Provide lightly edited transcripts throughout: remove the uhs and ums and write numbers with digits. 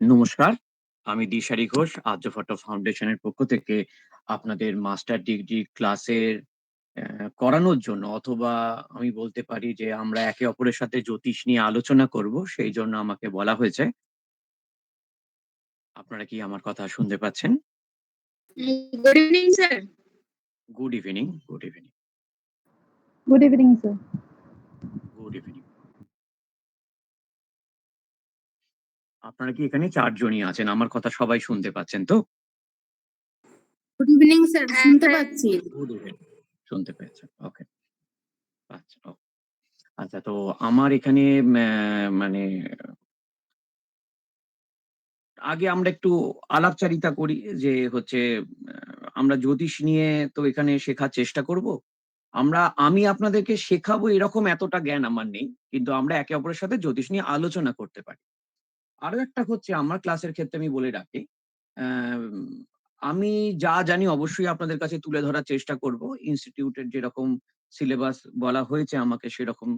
নমস্কার। আমি দিশারি ঘোষ আর্যভট্ট ফাউন্ডেশনের পক্ষ থেকে আপনাদের মাস্টার ডিগ্রি ক্লাসের করানোর জন্য অথবা আমি বলতে পারি যে আমরা একে অপরের সাথে জ্যোতিষ নিয়ে আলোচনা করব সেই জন্য আমাকে বলা হয়েছে। আপনারা কি আমার কথা শুনতে পাচ্ছেন? Good evening, sir. Good evening, good evening, Good evening, sir. Good evening. আপনারা কি এখানে ৪ জনই আছেন? আমার কথা সবাই শুনতে পাচ্ছেন তো? Good evening, sir. শুনতে পাচ্ছি। Good evening. শুনতে পেয়েছেন। ওকে। আচ্ছা, আচ্ছা তো আমার এখানে মানে আগে আমরা একটু আলাপচারিতা করি যে হচ্ছে আমরা জ্যোতিষ নিয়ে তো এখানে শেখার চেষ্টা করব। আমি আপনাদেরকে শেখাবো এরকম এতটা জ্ঞান আমার নেই, কিন্তু আমরা একে অপরের সাথে জ্যোতিষ নিয়ে আলোচনা করতে পারি। আরো একটা হচ্ছে আমার ক্লাসের ক্ষেত্রে আমি বলে রাখি, আম আমি যা জানি অবশ্যই আপনাদের কাছে তুলে ধরার চেষ্টা করব। ইনস্টিটিউটের যেরকম সিলেবাস বলা হয়েছে আমাকে সেরকম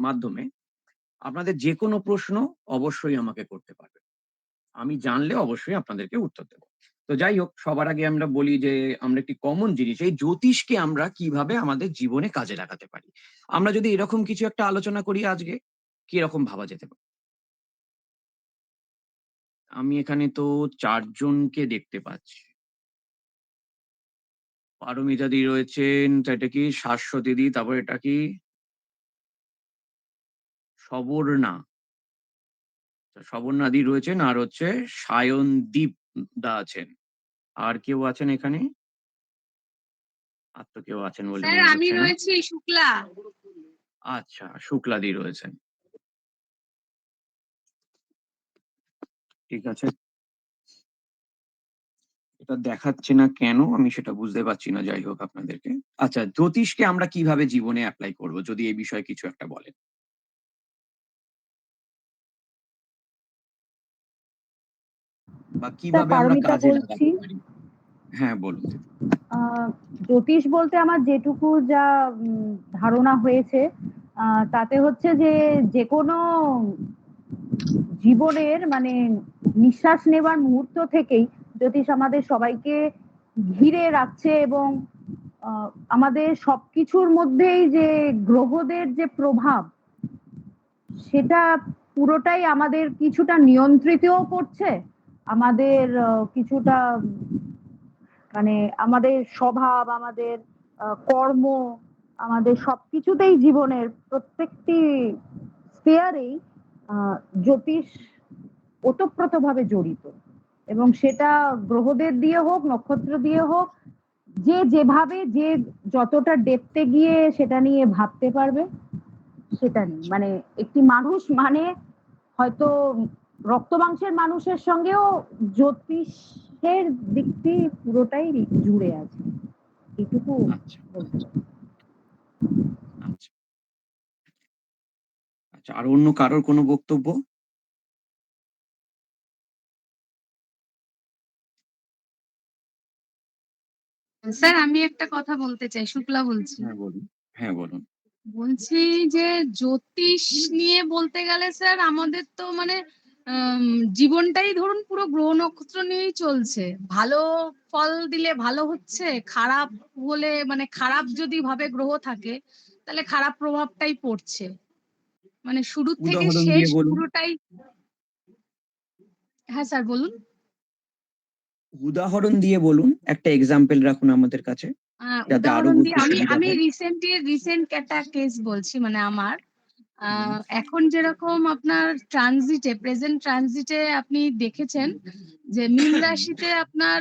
মাধ্যমে। আপনাদের যেকোনো প্রশ্ন অবশ্যই আমাকে করতে পারবেন। আমি জানলে অবশ্যই আপনাদেরকে উত্তর দেব। তো যাই হোক, সবার আগে আমরা বলি যে আমরা একটি কমন জিনিস, এই জ্যোতিষকে আমরা কিভাবে আমাদের জীবনে কাজে লাগাতে পারি। আমরা যদি এরকম কিছু একটা আলোচনা করি আজকে, কিরকম ভাবা যেতে পারে? আমি এখানে তো ৪ জনকে দেখতে পাচ্ছি। পারমিতা দি রয়েছেন, তো এটা কি শাশ্বতী দি, তারপর এটা কি সবর্ণা। সবর্ণা দি রয়েছেন, আর হচ্ছে সায়নদীপ দা আছেন। আর কেউ আছেন এখানে? আর তো কেউ আছেন বলে স্যার মনে আমি হচ্ছে না। রয়েছি শুক্লা। আচ্ছা, শুক্লা দি রয়েছেন। ঠিক আছে। এটা দেখাচ্ছে না কেন আমি সেটা বুঝতে পারছি না। যাই হোক আপনাদেরকে। আচ্ছা, জ্যোতিষকে আমরা কিভাবে জীবনে এপ্লাই করব? যদি এই বিষয়ে কিছু একটা বলেন। বা স্যার কিভাবে আমরা পারমিতা কাজে বলছি। লাগাতে পারি? হ্যাঁ, বলুন দিদি। জ্যোতিষ বলতে আমার যেটুকু যা ধারণা হয়েছে, তাতে হচ্ছে যে যে কোনো জীবনের মানে নিঃশ্বাস নেবার মুহূর্ত থেকেই জ্যোতিষ আমাদের সবাইকে ঘিরে রাখছে, এবং আমাদের সবকিছুর মধ্যেই যে গ্রহদের যে প্রভাব, সেটা পুরোটাই আমাদের কিছুটা নিয়ন্ত্রিতও করছে, আমাদের কিছুটা মানে আমাদের স্বভাব, আমাদের কর্ম, আমাদের সবকিছুতেই জীবনের প্রত্যেকটি স্পেয়ারেই জ্যোতিষ ওতপ্রোতভাবে জড়িত। এবং সেটা গ্রহদের দিয়ে হোক, নক্ষত্র দিয়ে হোক, যে যেভাবে যে যতটা ডেপথে গিয়ে সেটা নিয়ে ভাবতে পারবে, সেটা নিয়ে আচ্ছা, মানে একটি মানুষ মানে হয়তো রক্ত মাংসের মানুষের সঙ্গেও জ্যোতিষের দিকটি পুরোটাই জুড়ে আছে, এটুকু আচ্ছা, বলতে আচ্ছা, পারি। আচ্ছা, আচ্ছা। আর অন্য কারোর কোনো বক্তব্য? স্যার আমি একটা কথা বলতে চাই, শুক্লা বলছি। হ্যাঁ, বলুন। হ্যাঁ, বলুন। বলছি যে জ্যোতিষ নিয়ে বলতে গেলে স্যার আমাদের তো মানে আম, জীবনটাই ধরুন পুরো গ্রহ নক্ষত্র নিয়েই চলছে। ভালো ফল দিলে ভালো হচ্ছে, খারাপ হলে মানে খারাপ যদি ভাবে গ্রহ থাকে তাহলে খারাপ প্রভাবটাই পড়ছে। মানে শুরু থেকে উদাহরণ শেষ দিয়ে বলুন। পুরোটাই। হ্যাঁ স্যার বলুন। উদাহরণ দিয়ে বলুন। একটা এক্সাম্পল রাখুন আমাদের কাছে। যাতে আরো উদাহরণ দিয়ে বুঝতে আমি সুবিধা আমি হয়। রিসেন্ট একটা কেস বলছি, মানে আমার হুম, এখন যেরকম আপনার ট্রানজিটে, প্রেজেন্ট ট্রানজিটে আপনি দেখেছেন যে মীন হুম। রাশিতে আপনার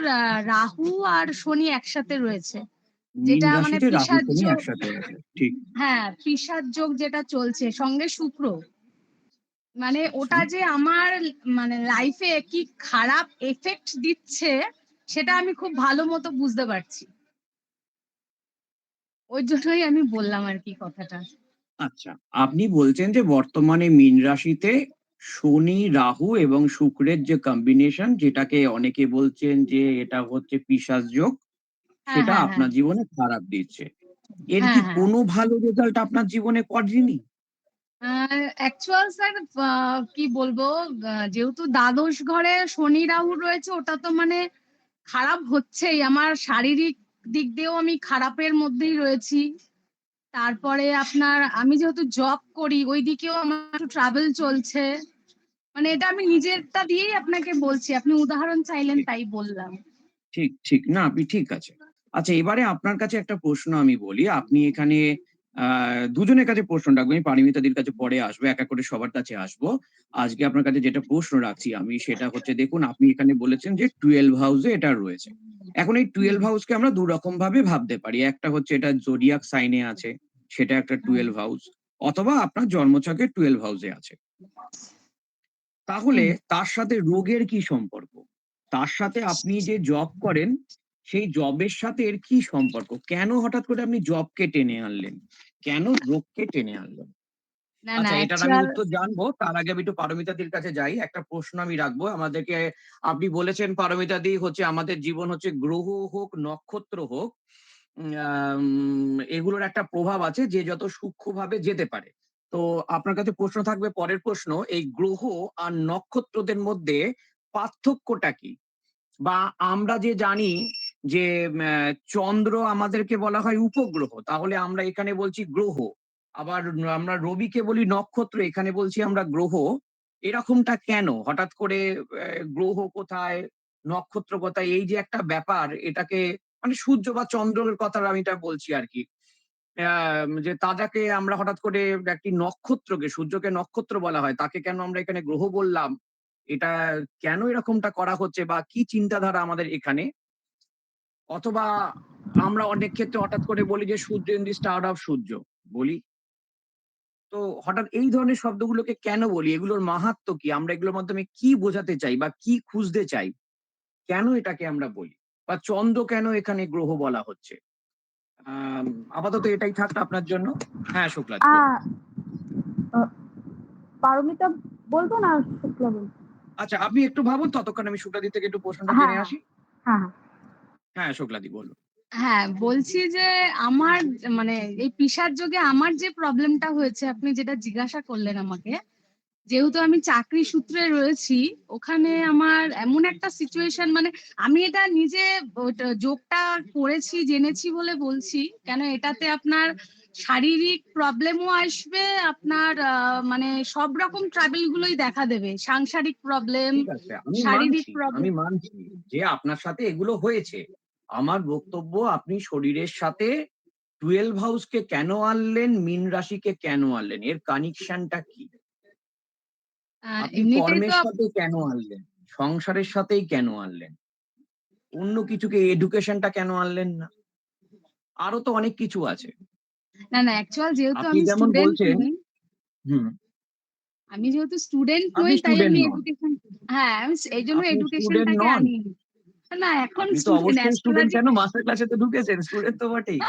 রাহু আর শনি একসাথে রয়েছে, মীন যেটা মানে রাশিতে রাহু পিশাচ শনি যোগ। একসাথে আছে। ঠিক। হ্যাঁ, পিশাচ যোগ যেটা চলছে, সঙ্গে শুক্র। মানে আচ্ছা। ওটা যে আমার মানে লাইফে কি খারাপ এফেক্ট দিচ্ছে সেটা আমি খুব ভালো মতো বুঝতে পারছি। ওই জন্যই আমি বললাম আর কি কথাটা। আচ্ছা, আপনি বলছেন যে বর্তমানে মীন রাশিতে শনি, রাহু এবং শুক্রের যে কম্বিনেশন, যেটাকে অনেকে বলছেন যে এটা হচ্ছে পিশাচ যোগ, হ্যাঁ সেটা হ্যাঁ হ্যাঁ আপনার জীবনে খারাপ দিচ্ছে। এর হ্যাঁ কি হ্যাঁ। কোনো ভালো রেজাল্ট আপনার জীবনে করেনি? অ্যাকচুয়াল স্যার কি বলবো, যেহেতু দ্বাদশ ঘরে শনি রাহু রয়েছে, ওটা তো মানে খারাপ হচ্ছেই। আমার শারীরিক দিক দিয়েও আমি খারাপের মধ্যেই রয়েছি। তারপরে আপনার আমি যেহেতু জব করি ওই দিকেও আমার একটু ট্রাভেল চলছে। মানে এটা আমি আচ্ছা, নিজেরটা দিয়েই আপনাকে বলছি, আপনি উদাহরণ চাইলেন ঠিক। তাই বললাম। ঠিক, ঠিক। না, আপনি ঠিক আছে। আচ্ছা, এবারে আপনার কাছে একটা প্রশ্ন আমি বলি। আপনি এখানে আ দুজনের কাছে প্রশ্ন রাখবো। আমি পারিমিতাদির কাছে পরে আসবো। এক, এক করে সবার কাছে আসবো। আজকে আপনার কাছে যেটা প্রশ্ন রাখছি আমি সেটা হচ্ছে, দেখুন আপনি এখানে বলেছেন যে 12 হাউসে এটা রয়েছে। এখন এই হুম 12 হাউসকে আমরা ২ রকম ভাবে ভাবতে পারি। একটা হচ্ছে এটা জোডিয়াক সাইন এ আছে, সেটা একটা হুম 12 হাউস। অথবা আপনার জন্মছকে 12 হাউসে আছে। তাহলে হুম তার সাথে রোগের কি সম্পর্ক? তার সাথে আপনি যে জব করেন, সেই জবের সাথে এর কি সম্পর্ক? কেন হঠাৎ করে আপনি জবকে টেনে আনলেন? কেন রোগকে টেনে আনলেন? না, না আচ্ছা, এটার আমি অ্যাকচুয়াল উত্তর জানবো। তার আগে আমি একটু পারমিতাদির কাছে যাই। একটা প্রশ্ন আমি রাখবো। আমাদেরকে আপনি বলেছেন পারমিতাদি হচ্ছে আমাদের জীবন হচ্ছে গ্রহ হোক, নক্ষত্র হোক, এগুলোর একটা প্রভাব আছে যে যত সূক্ষ্মভাবে যেতে পারে। তো আপনার কাছে প্রশ্ন থাকবে পরের প্রশ্ন, এই গ্রহ আর নক্ষত্রদের মধ্যে পার্থক্যটা কি? বা আমরা যে জানি যে চন্দ্র আমাদেরকে বলা হয় উপগ্রহ। তাহলে আমরা এখানে বলছি গ্রহ। আবার আমরা রবিকে বলি নক্ষত্র, এখানে বলছি আমরা গ্রহ। এরকমটা কেন? হঠাৎ করে গ্রহ কোথায়, নক্ষত্র কোথায়? এই যে একটা ব্যাপার, এটাকে মানে সূর্য বা চন্দ্রের কথা আমি এটা বলছি আরকি। যে তাজাকে আমরা হঠাৎ করে একটি নক্ষত্রকে, সূর্যকে নক্ষত্র বলা হয়। তাকে কেন আমরা এখানে গ্রহ বললাম? এটা কেন এরকমটা করা হচ্ছে বা কি চিন্তাধারা আমাদের এখানে? অথবা আমরা অনেক ক্ষেত্রে হঠাৎ করে বলি যে সূর্য ইন দি স্টার অফ সূর্য বলি। তো হঠাৎ এই ধরনের শব্দগুলোকে কেন বলি? এগুলোর মাহাত্ম্য কি? আমরা এগুলোর মাধ্যমে কি বোঝাতে চাই বা কি খুঁজতে চাই? কেন এটাকে আমরা বলি? বা চন্দ্র কেন এখানে গ্রহ বলা হচ্ছে? আম আপাতত এটাই থাক আপনার জন্য। হ্যাঁ, শুক্লাদি বলুন। আহ আহ, পারমিতা বলবো না শুক্লা বলবো? আচ্ছা, আপনি একটু ভাবুন, ততক্ষণ আমি শুক্লাদি থেকে একটু প্রশ্নটা হ্যাঁ, জেনে হ্যাঁ, আসি। হ্যাঁ, হ্যাঁ। হ্যাঁ, শুক্লাদি বলুন। হ্যাঁ, বলছি যে আমার মানে এই পিসার যোগে আমার যে প্রবলেমটা হয়েছে আপনি যেটা জিজ্ঞাসা করলেন আমাকে, যেহেতু আমি চাকরি সূত্রে রয়েছি, ওখানে আমার এমন একটা সিচুয়েশন মানে আমি এটা নিজে যোগটা করেছি জেনেছি বলে বলছি, কেন এটাতে আপনার শারীরিক প্রবলেমও আসবে, আপনার মানে সব রকম ট্রাবেল গুলোই দেখা দেবে, সাংসারিক প্রবলেম, ঠিক আছে, শারীরিক আমি প্রবলেম। মানছি যে আপনার সাথে এগুলো হয়েছে। আমার বক্তব্য, আপনি শরীরের সাথে 12 হাউসকে কেন আনলেন, মীন রাশিকে কেন আনলেন? এর কানেকশনটা কি? আপনি এমনিতেই কর্মের তো সাথে কেন আনলেন? সংসারের সাথেই কেন আনলেন? অন্য কিছুকে এডুকেশনটা কেন আনলেন না? আরো তো অনেক কিছু আছে। না, না অ্যাকচুয়াল যেহেতু আপনি আমি যেমন স্টুডেন্ট বলছেন নই, হুম, আমি যেহেতু স্টুডেন্ট আপনি নই তাই স্টুডেন্ট আমি নন। এডুকেশন, হ্যাঁ আমি এই জন্য আপনি স্টুডেন্ট এডুকেশনটাকে নন। আনিনি। না এখন আপনি তো স্টুডেন্ট অবশ্যই স্টুডেন্ট, অ্যাস্ট্রোলজি। কেন মাস্টার ক্লাসে তো ঢুকেছেন, স্টুডেন্ট তো বটেই।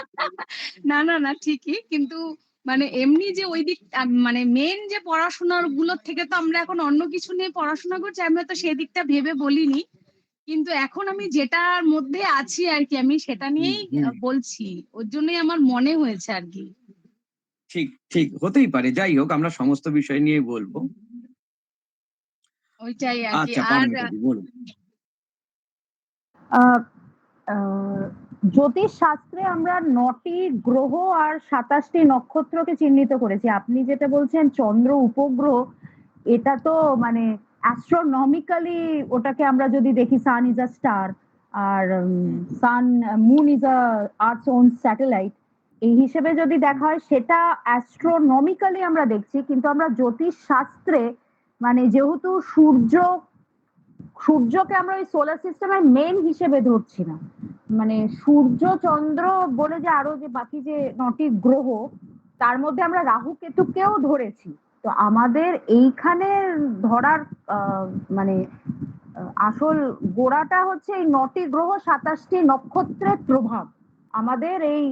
না, না, না ঠিকই, কিন্তু মানে এমনি যে ওই দিক মানে মেন যে পড়াশোনার গুলোর থেকে তো আমরা এখন অন্য কিছু নিয়ে পড়াশোনা করছি, আমরা তো সেই দিকটা ভেবে বলিনি, কিন্তু এখন আমি যেটার মধ্যে আছি আর কি আমি সেটা হুম, নিয়েই হুম। বলছি, ওর জন্যই আমার মনে হয়েছে আর কি। ঠিক, ঠিক হতেই পারে। যাই হোক, আমরা সমস্ত বিষয় নিয়ে বলব। ওইটাই আর কি। আচ্ছা, আর পারমিতাদি বলুন। আহ, আহ, জ্যোতিষ শাস্ত্রে আমরা 9টি গ্রহ আর 27টি নক্ষত্রকে চিহ্নিত করেছি। আপনি যেটা বলছেন চন্দ্র উপগ্রহ, এটা তো মানে অ্যাস্ট্রোনমিক্যালি ওটাকে আমরা যদি দেখি, সান ইজ আ স্টার, আর hmm, sun moon is a earth's own satellite, এই হিসেবে যদি হুম, দেখা হয় সেটা অ্যাস্ট্রোনমিক্যালি আমরা দেখছি। কিন্তু আমরা জ্যোতিষ শাস্ত্রে মানে যেহেতু সূর্যকে আমরা ওই সোলার সিস্টেমের মেন হিসেবে ধরছি না, মানে সূর্য চন্দ্র বলে যে আরো যে বাকি যে 9টি গ্রহ, তার মধ্যে আমরা রাহু কেতুকেও ধরেছি। তো আমাদের এইখানে ধরার আহ, মানে আসল গোড়াটা হচ্ছে এই 9টি গ্রহ 27টি নক্ষত্রের প্রভাব আমাদের এই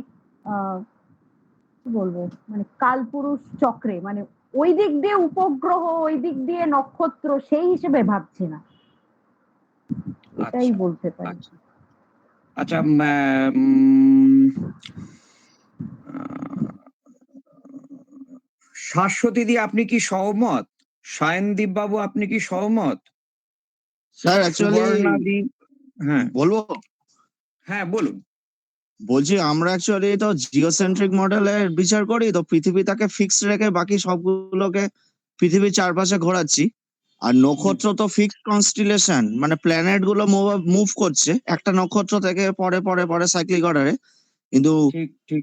কি বলবো মানে কালপুরুষ চক্রে, মানে ওই দিক দিয়ে উপগ্রহ, ওই দিক দিয়ে নক্ষত্র সেই হিসেবে ভাবছি না, এটাই আচ্ছা, বলতে পারি। আচ্ছা, আচ্ছা, উম, শাশ্বতী দি আপনি কি সহমত? সায়নদীপ বাবু আপনি কি সহমত? স্যার অ্যাকচুয়ালি সুবর্ণা দি, হ্যাঁ, বলবো, হ্যাঁ বলুন। বলছি আমরা অ্যাকচুয়ালি তো জিওসেন্ট্রিক মডেলের বিচার করি, তো পৃথিবীটাকে ফিক্সড রেখে বাকি সবগুলোকে পৃথিবীর চারপাশে ঘোরাচ্ছি। আর হুম, নক্ষত্র তো ফিক্সড কনস্টিলেশন, মানে প্ল্যানেট গুলো মুভ করছে একটা নক্ষত্র থেকে পরে পরে পরে সাইক্লিক অর্ডারে। কিন্তু ঠিক, ঠিক,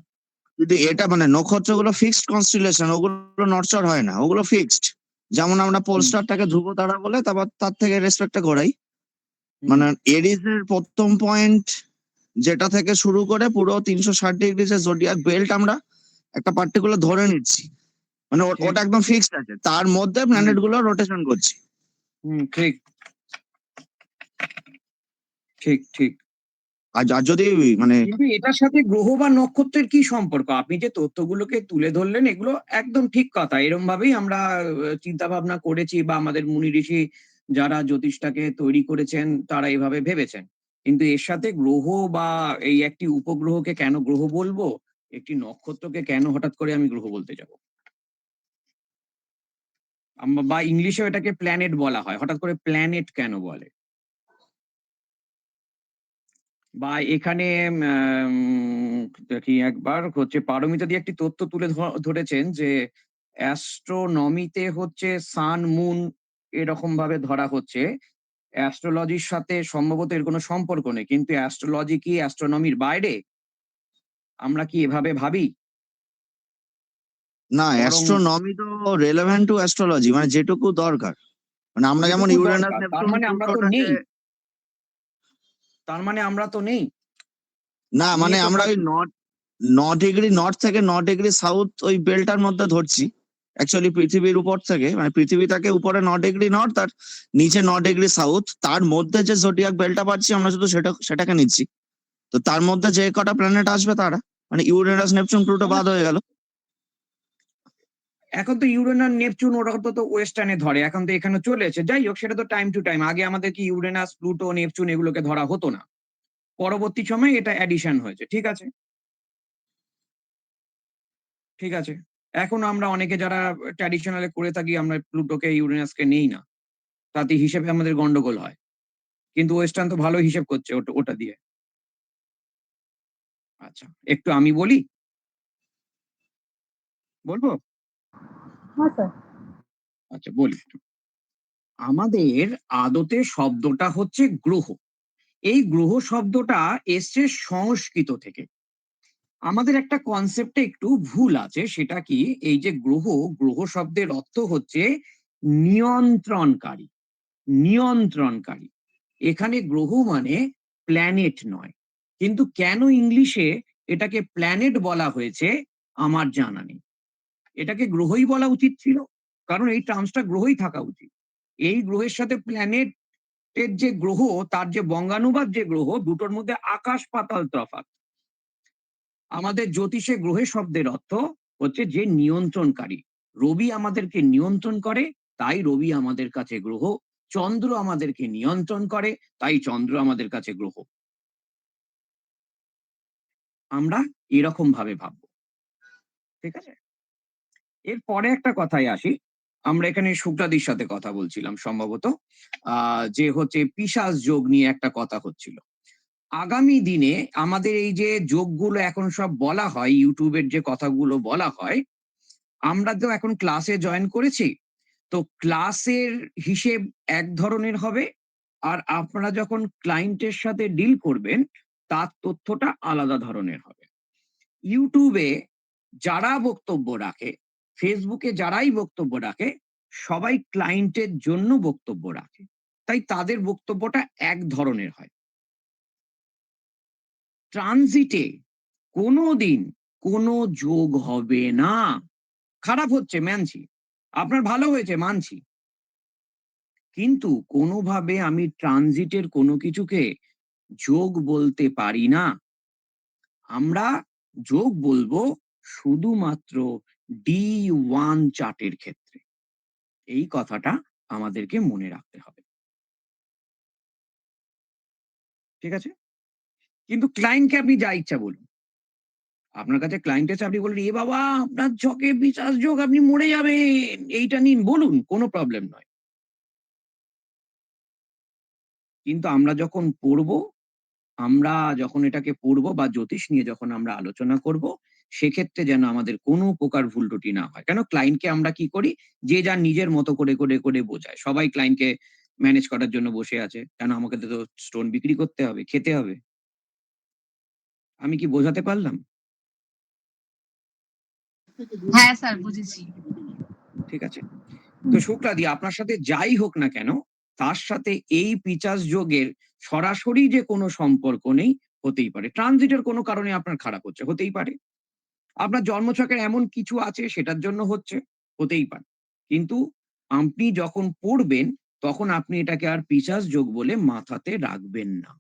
যদি এটা মানে নক্ষত্রগুলো ফিক্সড কনস্টিলেশন, ওগুলো নড়চড় হয় না, ওগুলো ফিক্সড। যেমন আমরা হুম, পোলস্টারটাকে ধ্রুব তারা বলে, তারপর তার থেকে রেসপেক্টে ঘোরাই। হুম, মানে এরিস এর প্রথম পয়েন্ট যেটা থেকে শুরু করে পুরো 360 ডিগ্রি যে জোডিয়াক বেল্ট আমরা একটা পার্টিকুলার ধরে নিচ্ছি, মানে ঠিক, ওটা একদম ফিক্সড আছে, তার মধ্যে হুম, প্ল্যানেট গুলো রোটেশন করছে। হুম, ঠিক, ঠিক, ঠিক। আর যদি মানে কিন্তু এটার সাথে গ্রহ বা নক্ষত্রের কি সম্পর্ক? আপনি যে তথ্যগুলোকে তুলে ধরলেন এগুলো একদম ঠিক কথা। এরম ভাবেই আমরা চিন্তা ভাবনা করেছি বা আমাদের মুনি ঋষি যারা জ্যোতিষটাকে তৈরি করেছেন তারা এভাবে ভেবেছেন। কিন্তু এর সাথে গ্রহ বা এই একটি উপগ্রহকে কেন গ্রহ বলবো? একটি নক্ষত্রকে কেন হঠাৎ করে আমি গ্রহ বলতে যাব? বা ইংলিশেও এটাকে প্ল্যানেট বলা হয়। হঠাৎ করে প্ল্যানেট কেন বলে? বা এখানে দেখি একবার হচ্ছে পারমিতা দিয়ে একটি তথ্য তুলে ধরেছেন যে অ্যাস্ট্রোনমিতে হচ্ছে সান মুন এরকম ভাবে ধরা হচ্ছে। অ্যাস্ট্রোলজির সাথে সম্ভবত এর কোনো সম্পর্ক নেই। কিন্তু অ্যাস্ট্রোলজি কি অ্যাস্ট্রোনমির বাইরে? আমরা কি এভাবে ভাবি? না, বরং অ্যাস্ট্রোনমি তো রেলেভেন্ট টু অ্যাস্ট্রোলজি, মানে যেটুকু দরকার। মানে আমরা যেমন যেটুকু ইউরেনাস দরকার। তার নেপচুন মানে আমরা তো প্লুটোটাকে, নেই। তার মানে আমরা তো নেই। না মানে নিয়ে তো আমরা ওই থাকি। 9 ডিগ্রি নর্থ থেকে 9 ডিগ্রি সাউথ ওই বেলটার মধ্যে ধরছি। অ্যাকচুয়ালি পৃথিবীর উপর থেকে, মানে পৃথিবী থেকে উপরে 9 ডিগ্রি নর্থ আর নিচে 9 ডিগ্রি সাউথ, তার মধ্যে যে জোডিয়াক বেলটা পাচ্ছি আমরা শুধু সেটাকে নিচ্ছি। তো তার মধ্যে যে কটা প্ল্যানেট আসবে তারা, মানে ইউরেনাস নেপচুন প্লুটো বাদ হয়ে গেল। এখন তো ইউরেনাস নেপচুন ওরা তো ওয়েস্টার্নে ধরে, এখন তো এখানে চলে এসেছে। যাই হোক, সেটা তো টাইম টু টাইম। আগে আমাদের কি ইউরেনাস প্লুটো নেপচুন এগুলোকে ধরা হতো না, পরবর্তী সময়ে এটা অ্যাডিশন হয়েছে। ঠিক আছে, ঠিক আছে। এখন আমরা অনেকে যারা ট্র্যাডিশনালে করে থাকি আমরা প্লুটোকে ইউরেনাসকে নেই না, তাতে হিসেবে আমাদের গন্ডগোল হয়। কিন্তু ওয়েস্টার্ন তো ভালো হিসেব করছে ওটা ওটা দিয়ে। আচ্ছা, একটু আমি বলি, বলবো? হ্যাঁ স্যার। আচ্ছা বলি। আমাদের আদতে শব্দটা হচ্ছে গ্রহ। এই গ্রহ শব্দটা এসছে সংস্কৃত থেকে। আমাদের একটা কনসেপ্টে একটু ভুল আছে, সেটা কি, এই যে গ্রহ, গ্রহ শব্দের অর্থ হচ্ছে নিয়ন্ত্রণকারী। নিয়ন্ত্রণকারী। এখানে গ্রহ মানে প্ল্যানেট নয়। কিন্তু কেন ইংলিশে এটাকে প্ল্যানেট বলা হয়েছে আমার জানা নেই। এটাকে গ্রহই বলা উচিত ছিল, কারণ এই টার্মসটা গ্রহই থাকা উচিত। এই গ্রহের সাথে প্ল্যানেট এর যে গ্রহ, তার যে বঙ্গানুবাদ যে গ্রহ, দুটোর মধ্যে আকাশ পাতাল তফাৎ। আমাদের জ্যোতিষে গ্রহে শব্দের অর্থ হচ্ছে যে নিয়ন্ত্রণকারী। রবি আমাদেরকে নিয়ন্ত্রণ করে, তাই রবি আমাদের কাছে গ্রহ। চন্দ্র আমাদেরকে নিয়ন্ত্রণ করে, তাই চন্দ্র আমাদের কাছে গ্রহ। আমরা এরকম ভাবে ভাববো। ঠিক আছে, এর পরে একটা কথায় আসি। আমরা এখানে শুক্লাদির সাথে কথা বলছিলাম সম্ভবত, যে হচ্ছে পিশাচ যোগ নিয়ে একটা কথা হচ্ছিল। আগামী দিনে আমাদের এই যে যোগগুলো এখন সব বলা হয়, ইউটিউবের যে কথাগুলো বলা হয়, আমরা তো এখন ক্লাসে জয়েন করেছি। তো ক্লাসের হিসেব এক ধরনের হবে, আর আপনারা যখন ক্লায়েন্টের সাথে ডিল করবেন তার তথ্যটা আলাদা ধরনের হবে। ইউটিউবে যারা বক্তব্য রাখে, ফেসবুকে যারাই বক্তব্য রাখে, সবাই ক্লায়েন্টের জন্য বক্তব্য রাখে। তাই তাদের বক্তব্যটা এক ধরনের হয়। ট্রানজিটে কোনোদিন কোনো যোগ হবে না। খারাপ হচ্ছে মানছি, আপনার ভালো হয়েছে মানছি, কিন্তু কোনোভাবে আমি ট্রানজিটের কোনো কিছুকে যোগ বলতে পারি না। আমরা যোগ বলবো শুধুমাত্র D1 চার্টের ক্ষেত্রে। এই কথাটা আমাদেরকে মনে রাখতে হবে। ঠিক আছে, কিন্তু ক্লায়েন্টকে আপনি যা ইচ্ছা বলুন। আপনার কাছে ক্লায়েন্ট এসে আপনি বললেন, এ বাবা আপনার ছকে পিশাচ যোগ, আপনি মরে যাবেন, এইটা নিন, বলুন, কোনো প্রবলেম নয়। কিন্তু আমরা যখন পড়বো, আমরা যখন এটাকে পড়বো বা জ্যোতিষ নিয়ে যখন আমরা আলোচনা করব, সেক্ষেত্রে যেন আমাদের কোনো প্রকার ভুল ত্রুটি না হয়। কেন, ক্লায়েন্টকে আমরা কি করি, যে যার নিজের মতো করে বোঝায়। সবাই ক্লায়েন্টকে ম্যানেজ করার জন্য বসে আছে। কেন, আমাকে তো স্টোন বিক্রি করতে হবে, খেতে হবে। আমি কি বোঝাতে পারলাম? হ্যাঁ স্যার, বুঝেছি। ঠিক আছে। তো শুক্লাদি, আপনার সাথে যাই হোক না কেন, তার সাথে এই পিচাস যোগের সরাসরি যে কোনো সম্পর্ক নেই। হতেই পারে ট্রানজিটের কোনো কারণে আপনার খারাপ হচ্ছে, হতেই পারে। আপনার জন্মছকের এমন কিছু আছে সেটার জন্য হচ্ছে, হতেই পারে। কিন্তু আপনি যখন পড়বেন তখন আপনি এটাকে আর পিশাচ যোগ বলে মাথাতে রাখবেন না।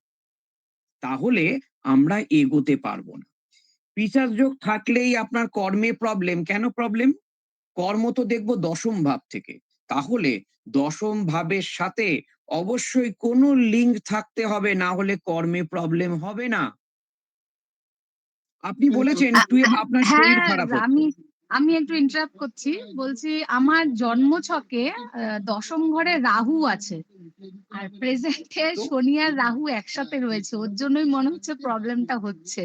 তাহলে আমরা এগোতে পারবো না। পিশাচ যোগ থাকলেই আপনার কর্মে প্রবলেম। কেন প্রবলেম? কর্ম তো দেখবো দশম ভাব থেকে। তাহলে দশম ভাবের সাথে অবশ্যই কোনো লিঙ্ক থাকতে হবে, না হলে কর্মে প্রবলেম হবে না। আপনি বলেছেন আপনার শরীর হ্যাঁ, খারাপ হচ্ছে। আমি আমি একটু ইন্টারাপ্ট করছি। বলছি আমার জন্মছকে ১০ম ঘরে রাহু আছে। আর প্রেজেন্টে তো শনি আর রাহু একসাথে রয়েছে। ওর জন্যই মনে হচ্ছে প্রবলেমটা হচ্ছে।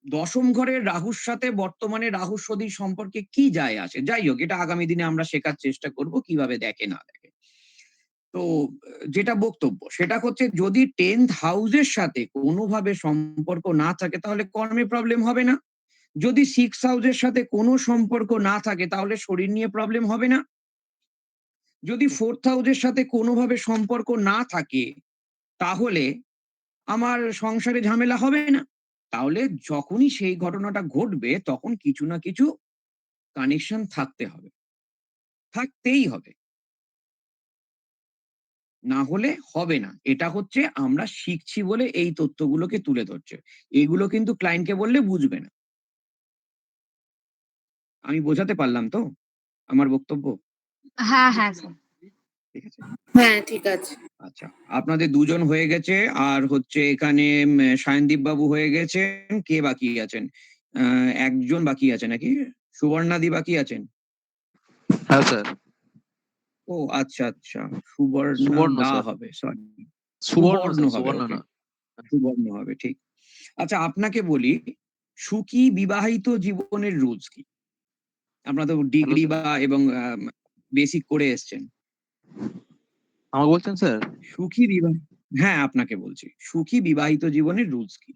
দশম ঘরের রাহুর সাথে বর্তমানে রাহু শনি সম্পর্কে কি যায় আসে? যাই হোক, এটা আগামী দিনে আমরা শেখার চেষ্টা করব কিভাবে দেখে না দেখে। তো যেটা বক্তব্য সেটা হচ্ছে, যদি 10th হাউসের সাথে কোনোভাবে সম্পর্ক না থাকে তাহলে কর্মে প্রবলেম হবে না। যদি 6 হাউসের সাথে কোনো সম্পর্ক না থাকে তাহলে শরীর নিয়ে প্রবলেম হবে না। যদি 4th হাউসের সাথে কোনোভাবে সম্পর্ক না থাকে তাহলে আমার সংসারে ঝামেলা হবে না। তাহলে যখনই সেই ঘটনাটা ঘটবে তখন কিছু না কিছু কানেকশন থাকতে হবে। থাকতেই হবে। না হলে হবে না। এটা হচ্ছে আমরা শিখছি বলে এই তথ্যগুলোকে তুলে ধরছে। এগুলো কিন্তু ক্লায়েন্টকে বললে বুঝবে না। আমি বোঝাতে পারলাম তো আমার বক্তব্য? হ্যাঁ, হ্যাঁ স্যার। ঠিক আছে? হ্যাঁ, ঠিক আছে। আচ্ছা, আপনাদের ২ জন হয়ে গেছে। আর হচ্ছে এখানে সায়নদীপ বাবু হয়ে গেছেন। কে বাকি আছেন? ১ জন বাকি আছে নাকি? সুবর্ণাদি বাকি আছেন? হ্যাঁ স্যার। ও আচ্ছা, আচ্ছা। সুবর্ণা সুবর্ণ দা স্যার। হবে, সরি। সুবর্ণ সুবর্ণ স্যার, হবে, সুবর্ণ ওকে। না। সুবর্ণ হবে, ঠিক। আচ্ছা, আপনাকে বলি, সুখী বিবাহিত জীবনের রুলস কি? আপনারা তো হ্যালো ডিগ্রি স্যার। বা এবং বেসিক করে এসছেন। আমাকে বলছেন স্যার? সুখী বিবাহ হ্যাঁ, আপনাকে বলছি। সুখী বিবাহিত জীবনের রুলস কি?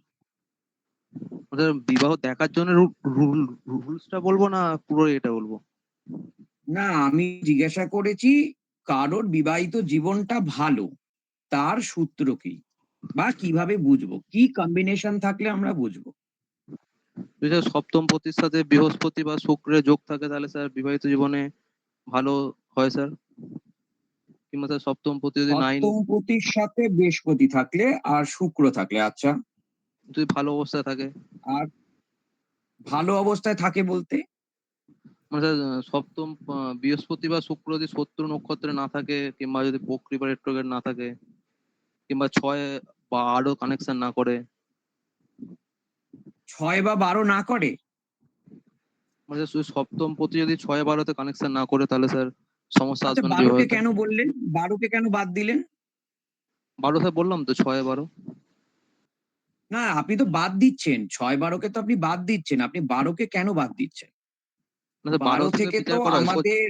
ওদের বিবাহ দেখার জন্য রুলসটা বলবো না পুরো এটা বলবো? না, আমি জিজ্ঞাসা করেছি কারোর বিবাহিত জীবনটা ভালো, তার সূত্র কি? বা কিভাবে বুঝবো? কি কম্বিনেশন থাকলে আমরা বুঝবো? যদি স্যার সপ্তম পতির সাথে বৃহস্পতি বা শুক্রের যোগ থাকে তাহলে স্যার বিবাহিত জীবনে ভালো হয় স্যার। কিংবা স্যার সপ্তম পতি যদি সপ্তম পতির সাথে বৃহস্পতি থাকলে আর শুক্র থাকলে, আচ্ছা। যদি ভালো অবস্থায় থাকে, আর ভালো অবস্থায় থাকে বলতে? মানে স্যার সপ্তম বৃহস্পতি বা শুক্র যদি শত্রু নক্ষত্রে না থাকে, কিংবা যদি বক্রী বা রেট্রোগেট না থাকে, কিংবা 6 বা আরো কানেকশন না করে, ৬ বা ১২ না করে? মানে শুধু সপ্তম পতি যদি 6-12-তে কানেকশন না করে তাহলে স্যার সমস্যা আচ্ছা, আসবে না ১২ কে বিবাহতে। কেন বললেন? ১২ কে কেন বাদ দিলেন? 12 স্যার বললাম তো, 6-12। না, আপনি তো বাদ দিচ্ছেন। ৬-১২ কে তো আপনি বাদ দিচ্ছেন। আপনি ১২ কে কেন বাদ দিচ্ছেন? না স্যার, 12 ১২ থেকে থেকে তো বিচার করা হয়। আমাদের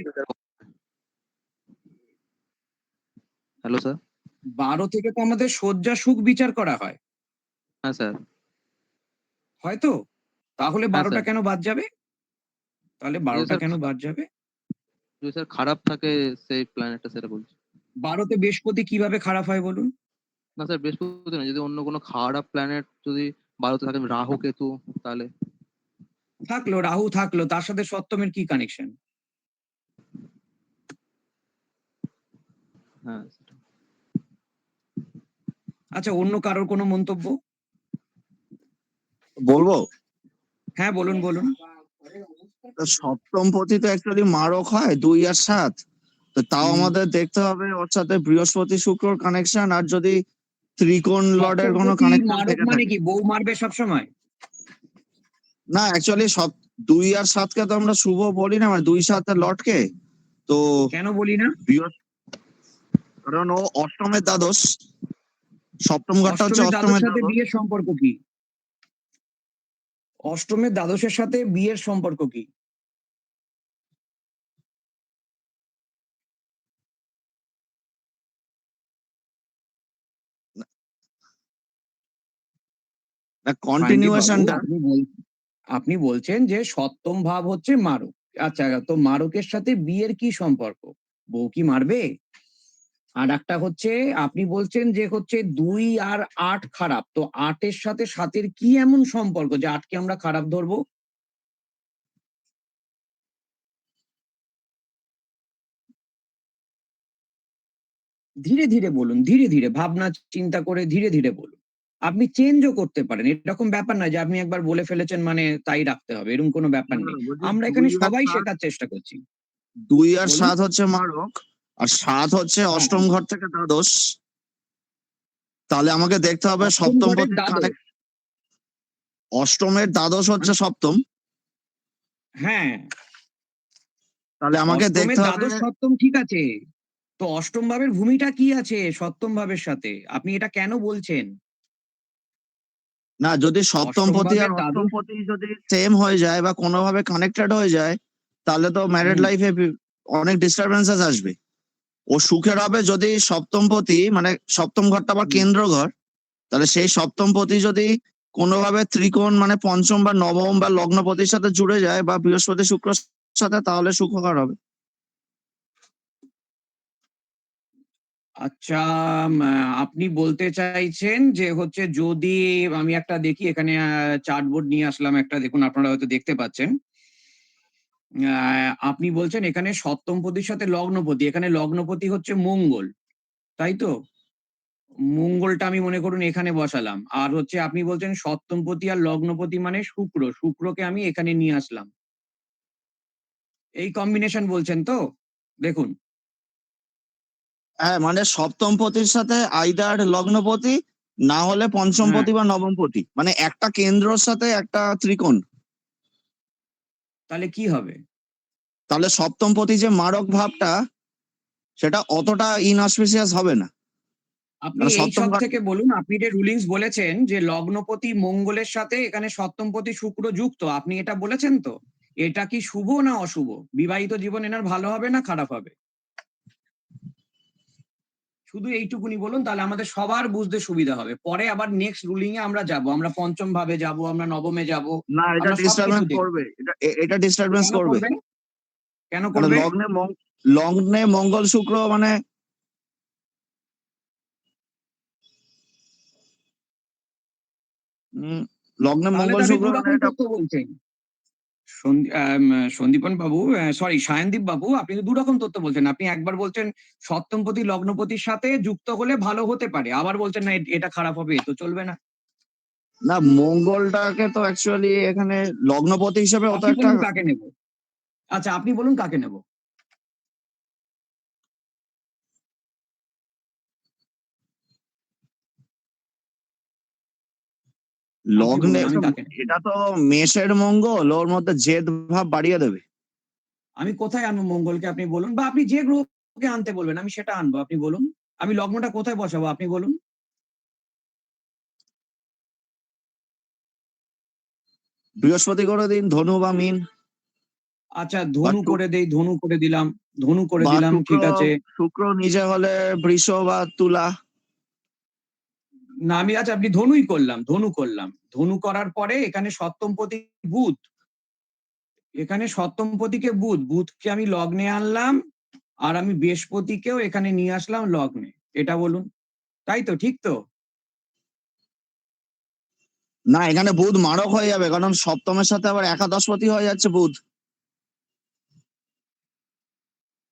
হ্যালো স্যার। ১২ থেকে তো আমাদের শয্যা সুখ বিচার করা হয়। হ্যাঁ স্যার। হয়তো? তাহলে হ্যাঁ ১২ টা স্যার। কেন বাদ যাবে? তাহলে ১২ যদি টা স্যার কেন বাদ যাবে? যদি স্যার খারাপ থাকে সেই প্ল্যানেটটা, সেটা বলছি। ১২ তে বৃহস্পতি কিভাবে খারাপ হয় বলুন? না স্যার, বৃহস্পতি না, যদি অন্য কোনো খারাপ প্ল্যানেট যদি 12-তে থাকে, রাহু কেতু, তাহলে। থাকলো, রাহু থাকলো, তার সাথে সপ্তমের কি কানেকশন? হ্যাঁ। আচ্ছা, অন্য কারোর কোনো মন্তব্য? বলবো? হ্যাঁ, বলুন, বলুন। তো সপ্তম পতি তো অ্যাকচুয়ালি মারক হয় ২ আর ৭। তো তাও হুম। আমাদের দেখতে হবে ওর সাথে বৃহস্পতি শুক্রর কানেকশন, আর যদি ত্রিকোণ লর্ডের কোনো সপ্তমপতি কানেকশন মারক থেকে মানে থাকে। কি? বউ মারবে সবসময়? না, অ্যাকচুয়ালি সব ২ আর ৭ কে তো আমরা শুভ বলি না, মানে ২-৭ এর লর্ডকে। তো কেন বলি না? কারণ ও অষ্টমের দ্বাদশ, সপ্তম ঘরটা হচ্ছে অষ্টমের দ্বাদশ অষ্টমের সাথে দ্বাদশ। বিয়ের সম্পর্ক কি? অষ্টমের দ্বাদশের সাথে বিয়ের সম্পর্ক কি? না, সায়নদীপ বাবু, কন্টিনিউয়েশনটা। আপনি বলছেন যে সপ্তম ভাব হচ্ছে মারক। আচ্ছা, তো মারকের সাথে বিয়ের কি সম্পর্ক? বউ কি মারবে? আর একটা হচ্ছে, আপনি বলছেন যে হচ্ছে ২ আর ৮ খারাপ। তো ৮ এর সাথে ৭ এর কি এমন সম্পর্ক যে ৮ কে আমরা খারাপ ধরবো? ধীরে ধীরে বলুন, ধীরে ধীরে ভাবনা চিন্তা করে ধীরে ধীরে বলুন। আপনি চেঞ্জও করতে পারেন। এরকম ব্যাপার নয় যে আপনি একবার বলে ফেলেছেন মানে তাই রাখতে হবে। এরকম কোনো ব্যাপার না, নেই। না, বলছি আমরা এখানে 2 আর সবাই 7, শেখার চেষ্টা করছি। 2 আর বলুন। 7 হচ্ছে মারক, আর 7 হচ্ছে হ্যাঁ, অষ্টম ঘর থেকে দ্বাদশ। তাহলে আমাকে দেখতে হবে অষ্টম সপ্তম ঘরের পতির দ্বাদশ। কানেক্ট। অষ্টমের দ্বাদশ হচ্ছে মানে সপ্তম। হ্যাঁ, তাহলে আমাকে অষ্টমের দেখতে হবে। দ্বাদশ সপ্তম ঠিক আছে। তো অষ্টম ভাবের ভূমিটা কি আছে সপ্তম ভাবের সাথে? আপনি এটা কেন বলছেন? না, যদি সপ্তম অষ্টম পতি আর ভাবের অষ্টম দ্বাদশ। পতি যদি সেম হয়ে যায় বা কোনোভাবে কানেক্টেড হয়ে যায়, তাহলে তো ম্যারিড হুম, লাইফে অনেক ডিস্টারবেন্সেস আসবে। ও সুখের হবে যদি সপ্তম পতি, মানে সপ্তম ঘরটা আবার হুম। কেন্দ্র ঘর। তাহলে সেই সপ্তম পতি যদি কোনোভাবে ত্রিকোণ মানে পঞ্চম বা নবম বা লগ্নপতির সাথে জুড়ে যায় বা বৃহস্পতি শুক্রর সাথে, তাহলে সুখকর হবে। আচ্ছা, আপনি বলতে চাইছেন যে হচ্ছে যদি আমি একটা দেখি এখানে চার্ট বোর্ড নিয়ে আসলাম একটা, দেখুন আপনারা হয়তো দেখতে পাচ্ছেন। আপনি বলছেন এখানে সপ্তমপতির সাথে লগ্নপতি, এখানে লগ্নপতি হচ্ছে মঙ্গল, তাই তো? মঙ্গলটা আমি মনে করুন এখানে বসালাম। আর হচ্ছে আপনি বলছেন সপ্তমপতি আর লগ্নপতি মানে শুক্র, শুক্রকে আমি এখানে নিয়ে আসলাম। এই কম্বিনেশন বলছেন তো? দেখুন। হ্যাঁ, মানে সপ্তম পতির সাথে আইদার লগ্নপতি, না হলে পঞ্চম হ্যাঁ, পতি বা নবম পতি, মানে একটা কেন্দ্রর সাথে একটা ত্রিকোণ। তাহলে কি হবে? তাহলে সপ্তম পতি যে মারক ভাবটা, সেটা অতটা ইনঅসপিসিয়াস হবে না। আপনি কারণ এই সপ্তম ছক ঘর। থেকে বলুন, আপনি যে রুলিংস বলেছেন যে লগ্নপতি মঙ্গলের সাথে এখানে সপ্তমপতি শুক্র যুক্ত, আপনি এটা বলেছেন তো? এটা কি শুভ না অশুভ? বিবাহিত জীবন এনার ভালো হবে না খারাপ হবে? শুধু এইটুকুনি বলুন, তাহলে আমাদের সবার বুঝতে সুবিধা হবে। পরে আবার নেক্সট রুলিং এ আমরা যাব। আমরা পঞ্চম ভাবে যাব, আমরা নবমে যাব। না, এটা আমরা সবকিছু ডিস্টারবেন্স দেখব। করবে, এটা ডিস্টারবেন্স কেন করবে। করবে? কেন কারণ করবে? লগ্নে মঙ্গল শুক্র মানে উম, লগ্নে তাহলে তো মঙ্গল আপনি শুক্র মানে দুরকম এটা। তথ্য বলছেন। সন্দীপন বাবু, সরি সায়নদীপ বাবু, আপনি তো দুরকম তথ্য বলছেন। আপনি একবার বলছেন সপ্তমপতি লগ্নপতির সাথে যুক্ত হলে ভালো হতে পারে, আবার বলছেন না এটা খারাপ হবে, এ তো চলবে না। না, মঙ্গলটাকে তো অ্যাকচুয়ালি এখানে লগ্নপতি হিসেবে অত আপনি একটা। বলুন কাকে নেব। আচ্ছা, আপনি বলুন কাকে নেব। আপনি লগ্নে বলুন আমি কাকে নেব। এটা তো মেষের মঙ্গল, ওর মধ্যে জেদ ভাব বাড়িয়ে দেবে। আমি কোথায় আনবো মঙ্গলকে আপনি বলুন, বা আপনি যে গ্রহকে আনতে বলবেন আমি সেটা আনবো, আপনি বলুন। আমি লগ্নটা কোথায় বসাবো আপনি বলুন। বৃহস্পতি করে দিন, ধনু বা মীন। আচ্ছা, বা ধনু করে দেই, ধনু করে দিলাম। ধনু করে বা দিলাম, শুক্র, ঠিক আছে। শুক্র নিজে হলে বৃষ বা তুলা। না আমি, আচ্ছা আপনি ধনুই করলাম, ধনু করলাম। ধনু করার পরে এখানে সপ্তমপতি বুধ, এখানে সপ্তমপতিকে বুধ, বুধকে আমি লগ্নে আনলাম। আর আমি বৃহস্পতিকেও এখানে নিয়ে আসলাম লগ্নে। এটা বলুন, তাই তো? ঠিক তো? না, এখানে বুধ মারক হয়ে যাবে, কারণ সপ্তমের সাথে আবার একাদশপতি হয়ে যাচ্ছে বুধ।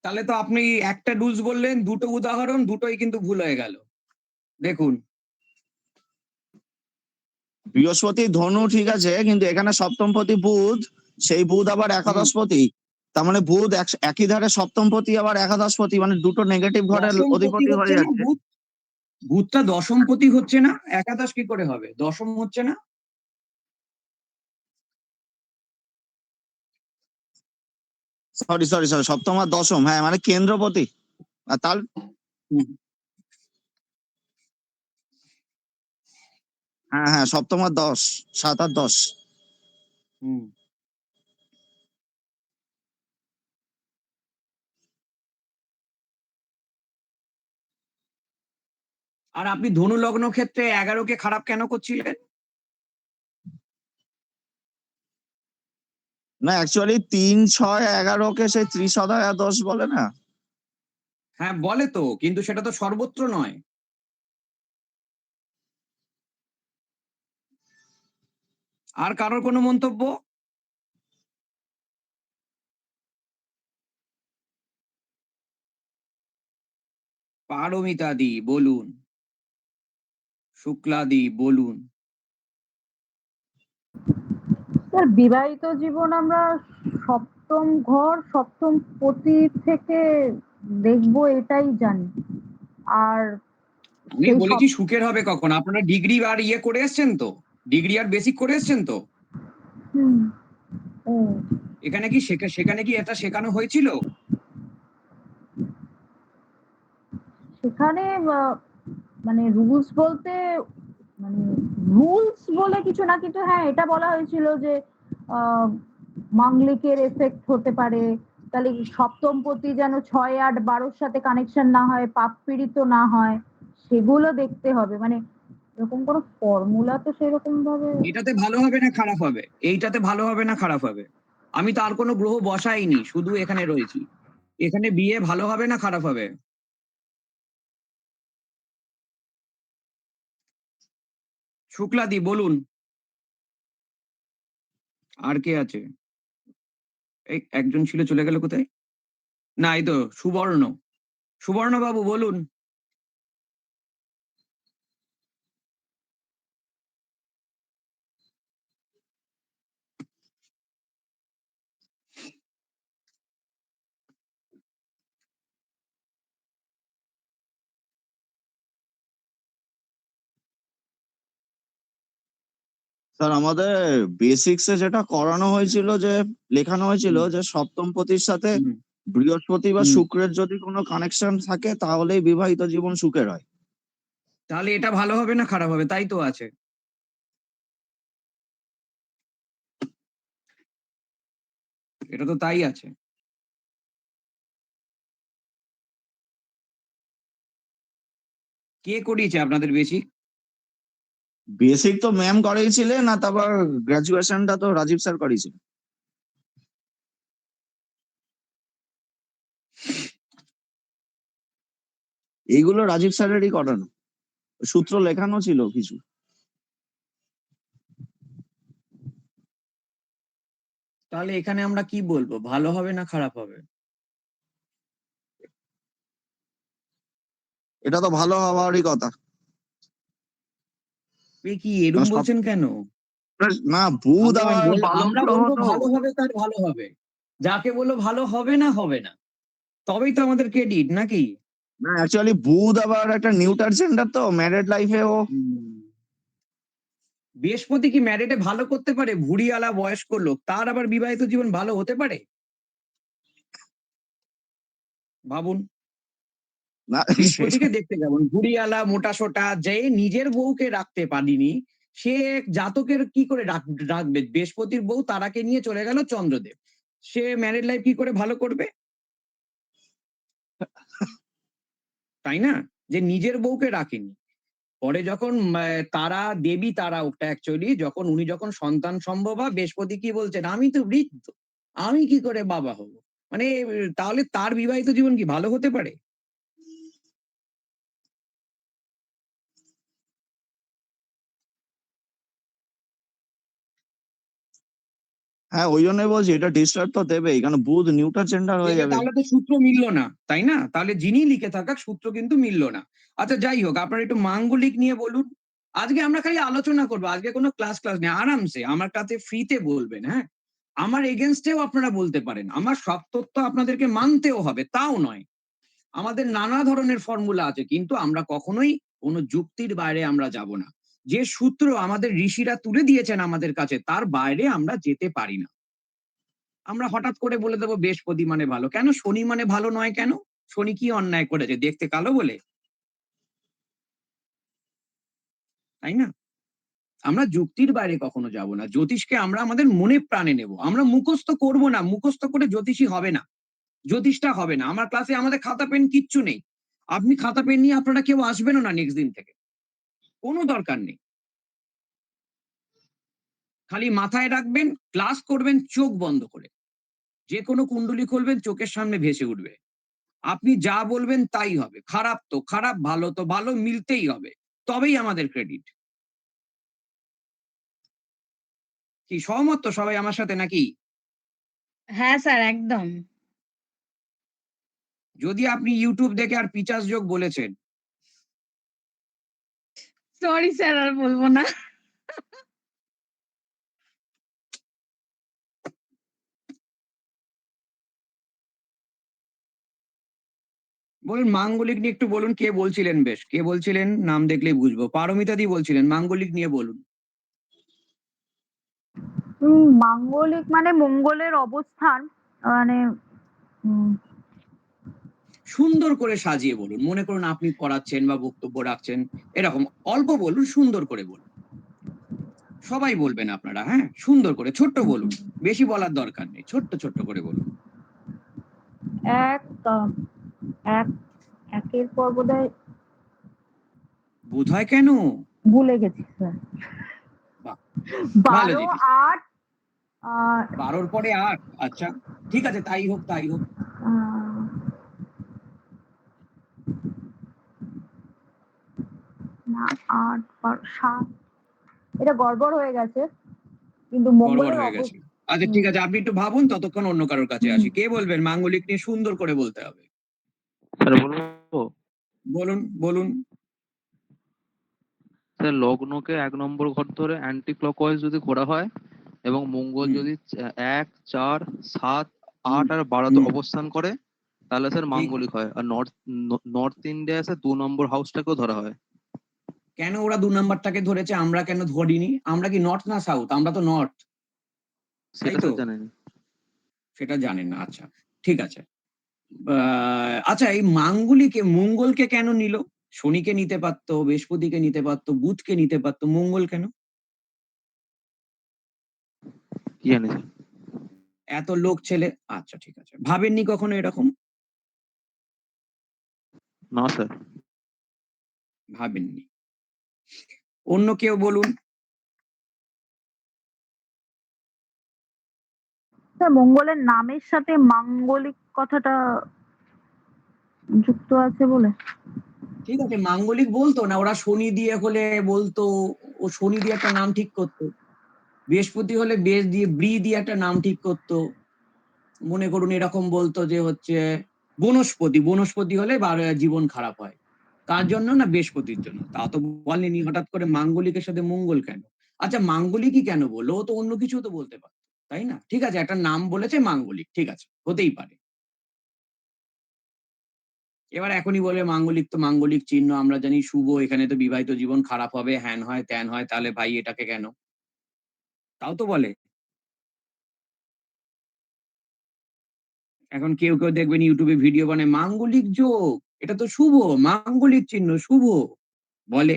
তাহলে তো আপনি একটা রুলস বললেন, দুটো উদাহরণ, দুটোই কিন্তু ভুল হয়ে গেল। দেখুন। বৃহস্পতি ধনু ঠিক আছে, কিন্তু এখানে সপ্তমপতি বুধ, সেই বুধ আবার হুম। একাদশপতি। তার মানে বুধ একই ধারে সপ্তমপতি আবার একাদশপতি, মানে দুটো নেগেটিভ ঘরের দশমপতি অধিপতি হচ্ছে হয়ে না যাচ্ছে। বুধ? বুধটা দশমপতি হচ্ছে না? একাদশ কি করে হবে? দশম হচ্ছে না? সরি সরি সরি, সপ্তম আর দশম, হ্যাঁ মানে কেন্দ্রপতি। আর তার হুম, হ্যাঁ হ্যাঁ, সপ্তম আর 10, 7 আর 10। হুম। আর আপনি ধনু লগ্ন ক্ষেত্রে 11 কে খারাপ কেন করছিলেন? না, অ্যাকচুয়ালি 3, 6, 11 কে সেই ত্রিসদয় দশ বলে না। হ্যাঁ বলে তো, কিন্তু সেটা তো সর্বত্র নয়। আর কারোর কোনো মন্তব্য? পারমিতা দি বলুন, শুক্লা দি বলুন। স্যার বিবাহিত জীবন আমরা সপ্তম ঘর সপ্তম পতি থেকে দেখবো এটাই জানি। আর আমি সেই বলেছি সুখের হবে কখন? আপনারা ডিগ্রি আর ইয়ে করে এসছেন তো? ডিগ্রি আর বেসিক করে এসছেন তো? হুম, ও এখানে কি সেখানে কি এটা শেখানো হয়েছিল? সেখানে মানে রুলস বলতে মানে রুলস বলে কিছু না, কিন্তু হ্যাঁ এটা বলা হয়েছিল যে আহ, মাঙ্গলিকের এফেক্ট হতে পারে, তাহলে সপ্তম পতি যেন 6, 8, 12 সাথে কানেকশন না হয়, পাপ পীড়িত না হয়, সেগুলো দেখতে হবে। মানে এরকম কোনো ফর্মুলা তো সেরকম ভাবে। এটাতে ভালো হবে না খারাপ হবে? এইটাতে ভালো হবে না খারাপ হবে? আমি তো আর কোনো গ্রহ বসাইনি, শুধু এখানে রয়েছি। এখানে বিয়ে ভালো হবে না খারাপ হবে? শুক্লাদি বলুন। আর কে আছে? এই একজন ছিল, চলে গেল কোথায়? না, এই তো সুবর্ণ। সুবর্ণ বাবু বলুন। স্যার আমাদের বেসিক্সে যেটা করানো হয়েছিল, যে লেখানো হয়েছিল হুম, যে সপ্তম পতির সাথে হুম, বৃহস্পতি বা হুম। শুক্রের যদি কোনো কানেকশন থাকে তাহলেই বিবাহিত জীবন সুখের হয়। তাহলে এটা ভালো হবে না খারাপ হবে? তাই তো আছে। এটা তো তাই আছে। কে করিয়েছে আপনাদের বেসিক? বেসিক তো ম্যাম করিয়েছিলেন, আর তারপর গ্রাজুয়েশনটা তো রাজীব স্যার করিয়েছিলেন। এইগুলো রাজীব স্যারেরই করানো, সূত্র লেখানো ছিল কিছু। তাহলে এখানে আমরা কি বলবো, ভালো হবে না খারাপ হবে? এটা তো ভালো হওয়ারই কথা। এ কি এরম সব বলছেন কেন? না, বুধ আমরা আবার বালক আমরা গ্রহ বলবো তো। ভালো হবে তার ভালো হবে। যাকে বললো ভালো হবে না হবে না, তবেই তো আমাদের ক্রেডিট নাকি? না, অ্যাকচুয়ালি বুধ আবার একটা নিউটার জেন্ডার, তো ম্যারেড লাইফে ও। বৃহস্পতি কি ম্যারেডে ভালো করতে পারে? ভুঁড়িওয়ালা বয়স্ক লোক, তার আবার বিবাহিত জীবন ভালো হতে পারে? ভাবুন। না বৃহস্পতিকে দেখতে কেমন? ভুঁড়িওয়ালা মোটাসোটা, যে নিজের বউকে রাখতে পারিনি, সে জাতকের কি করে রাখবে? বৃহস্পতির বউ তারাকে নিয়ে চলে গেল চন্দ্রদেব, সে ম্যারেড লাইফ কি করে ভালো করবে? তাই না? যে নিজের বউকে রাখেনি। পরে যখন তারা দেবী, তারা ওটা অ্যাকচুয়ালি যখন উনি যখন সন্তান সম্ভবা, বৃহস্পতি কি বলছেন, আমি তো বৃদ্ধ, আমি কি করে বাবা হব? মানে তাহলে তার বিবাহিত জীবন কি ভালো হতে পারে? হ্যাঁ, ওই জন্যই বলছি এটা ডিস্টার্ব তো দেবেই, কারণ বুধ নিউটার জেন্ডার হয়ে দেবে, যাবে। তাহলে তো সূত্র মিলল না, তাই না? তাহলে যিনি লিখে থাকার সূত্র কিন্তু মিলল না। আচ্ছা যাই হোক, আপনারা একটু মাঙ্গলিক নিয়ে বলুন। আজকে আমরা খালি আলোচনা করবো, আজকে কোনো ক্লাস নেই, আরামসে আমার কাছে ফ্রিতে বলবেন। হ্যাঁ, আমার এগেনস্টেও আপনারা বলতে পারেন, আমার সব তথ্য আপনাদেরকে মানতেও হবে তাও নয়। আমাদের নানা ধরনের ফর্মুলা আছে, কিন্তু আমরা কখনোই কোনো যুক্তির বাইরে আমরা যাব না। যে সূত্র আমাদের ঋষিরা তুলে দিয়েছেন আমাদের কাছে, তার বাইরে আমরা যেতে পারি না। আমরা হঠাৎ করে বলে দেবো বৃহস্পতি মানে ভালো, কেন শনি মানে ভালো নয় কেন? শনি কি অন্যায় করেছে দেখতে কালো বলে? তাই না? আমরা যুক্তির বাইরে কখনো যাব না। জ্যোতিষকে আমরা আমাদের মনে প্রাণে নেব। আমরা মুখস্থ করব না, মুখস্থ করে জ্যোতিষী হবে না, জ্যোতিষটা হবে না। আমার ক্লাসে আমাদের খাতা পেন কিচ্ছু নেই। আপনি খাতা পেন নিয়ে আপনারা কেউ আসবেনও না নেক্সট দিন থেকে, কোনো দরকার নেই। খালি মাথায় রাখবেন, ক্লাস করবেন চোখ বন্ধ করে, যে কোনো কুণ্ডলী খুলবেন চোখের সামনে ভেসে উঠবে। আপনি যা বলবেন তাই হবে, খারাপ তো খারাপ, ভালো তো ভালো, মিলতেই হবে, তবেই আমাদের ক্রেডিট। কি সহমত তো সবাই আমার সাথে নাকি? হ্যাঁ স্যার, একদম। যদি আপনি ইউটিউব দেখে আর পিচাস যোগ বলেছেন, সরি স্যার, আর বলবো না। বলুন মাঙ্গলিক নিয়ে একটু বলুন, কে বলছিলেন, বেশ কে বলছিলেন, নাম দেখলেই বুঝবো। পারমিতা দি বলছিলেন, মাঙ্গলিক নিয়ে বলুন। মাঙ্গলিক মানে মঙ্গলের অবস্থান, মানে উম, সুন্দর করে সাজিয়ে বলুন, মনে করুন আপনি পড়াচ্ছেন বা বক্তব্য রাখছেন, এরকম অল্প বলুন, সুন্দর করে বলুন। সবাই বলবেন আপনারা, হ্যাঁ, সুন্দর করে ছোট্ট বলুন, বেশি বলার দরকার নেই, ছোট্ট ছোট্ট করে বলুন। এক এক একের পর বোধহয় বোধহয় কেন? ভুলে গেছি স্যার। বাহ, ভালো 12, জিনিস। 8, আর 12র পরে 8, আচ্ছা ঠিক আছে, তাই হোক তাই হোক। আহ, না 8, 12, 7, এটা গড়বড় হয়ে গেছে, কিন্তু গড়বড় মঙ্গলের হয়ে গেছে। আচ্ছা ঠিক আছে, আপনি একটু ভাবুন, ততক্ষণ অন্য কারোর কাছে আসি। কে বলবেন মাঙ্গলিক নিয়ে? সুন্দর করে বলতে হবে। স্যার বলবো? বলুন বলুন। স্যার লগ্নকে 1 নম্বর ঘর ধরে অ্যান্টি ক্লকওয়াইজ যদি ঘোরা হয় এবং মঙ্গল হুম, যদি 1, 4, 7, হুম, 8 আর 12তে হুম, অবস্থান করে তাহলে স্যার ঠিক। মাঙ্গলিক হয়। আর নর্থ ইন্ডিয়া স্যার 2 নম্বর হাউসটাকেও ধরা হয়। কেন ওরা 2 নাম্বারটাকে ধরেছে, আমরা কেন ধরিনি? আমরা কি নর্থ না সাউথ? আমরা তো নর্থ, তাই সেটা তো? স্যার জানেন। সেটা জানেন না, আচ্ছা ঠিক আছে। আচ্ছা, এই মাঙ্গলিকে মঙ্গলকে কেন নিল? শনিকে নিতে পারতো, বৃহস্পতিকে নিতে পারতো, বুধকে নিতে পারতো, মঙ্গল কেন? কি জানি স্যার। এত লোক ছেলে, আচ্ছা ঠিক আছে, ভাবেননি কখনো এরকম? না স্যার। ভাবেননি। অন্য কেউ বলুন। স্যার মঙ্গলের নামের সাথে মাঙ্গলিক কথাটা যুক্ত আছে বলে। ঠিক আছে, মাঙ্গলিক বলতো না, ওরা শনি দিয়ে হলে বলতো, ও শনি দিয়ে একটা নাম ঠিক করতো, বৃহস্পতি হলে বেশ দিয়ে ব্রি দিয়ে একটা নাম ঠিক করতো। মনে করুন এরকম বলতো যে হচ্ছে বনস্পতি, বনস্পতি হলে জীবন খারাপ হয়। কার জন্য? না বৃহস্পতির জন্য। তা তো বলেনি, হঠাৎ করে মাঙ্গলিকের সাথে মঙ্গল কেন? আচ্ছা মাঙ্গলিকই কেন বললো? ও তো অন্য কিছু তো বলতে পারতো, তাই না? ঠিক আছে, একটা নাম বলেছে মাঙ্গলিক, ঠিক আছে, হতেই পারে। এবার এখনই বলবে মাঙ্গলিক তো মাঙ্গলিক চিহ্ন আমরা জানি শুভ, এখানে তো বিবাহিত জীবন খারাপ হবে, হ্যান হয় ত্যান হয়, তাহলে ভাই এটাকে কেন? তাও তো বলে। এখন কেউ কেউ দেখবেন ইউটিউবে ভিডিও বানায়, মাঙ্গলিক যোগ, এটা তো শুভ, মাঙ্গলিক চিহ্ন শুভ বলে।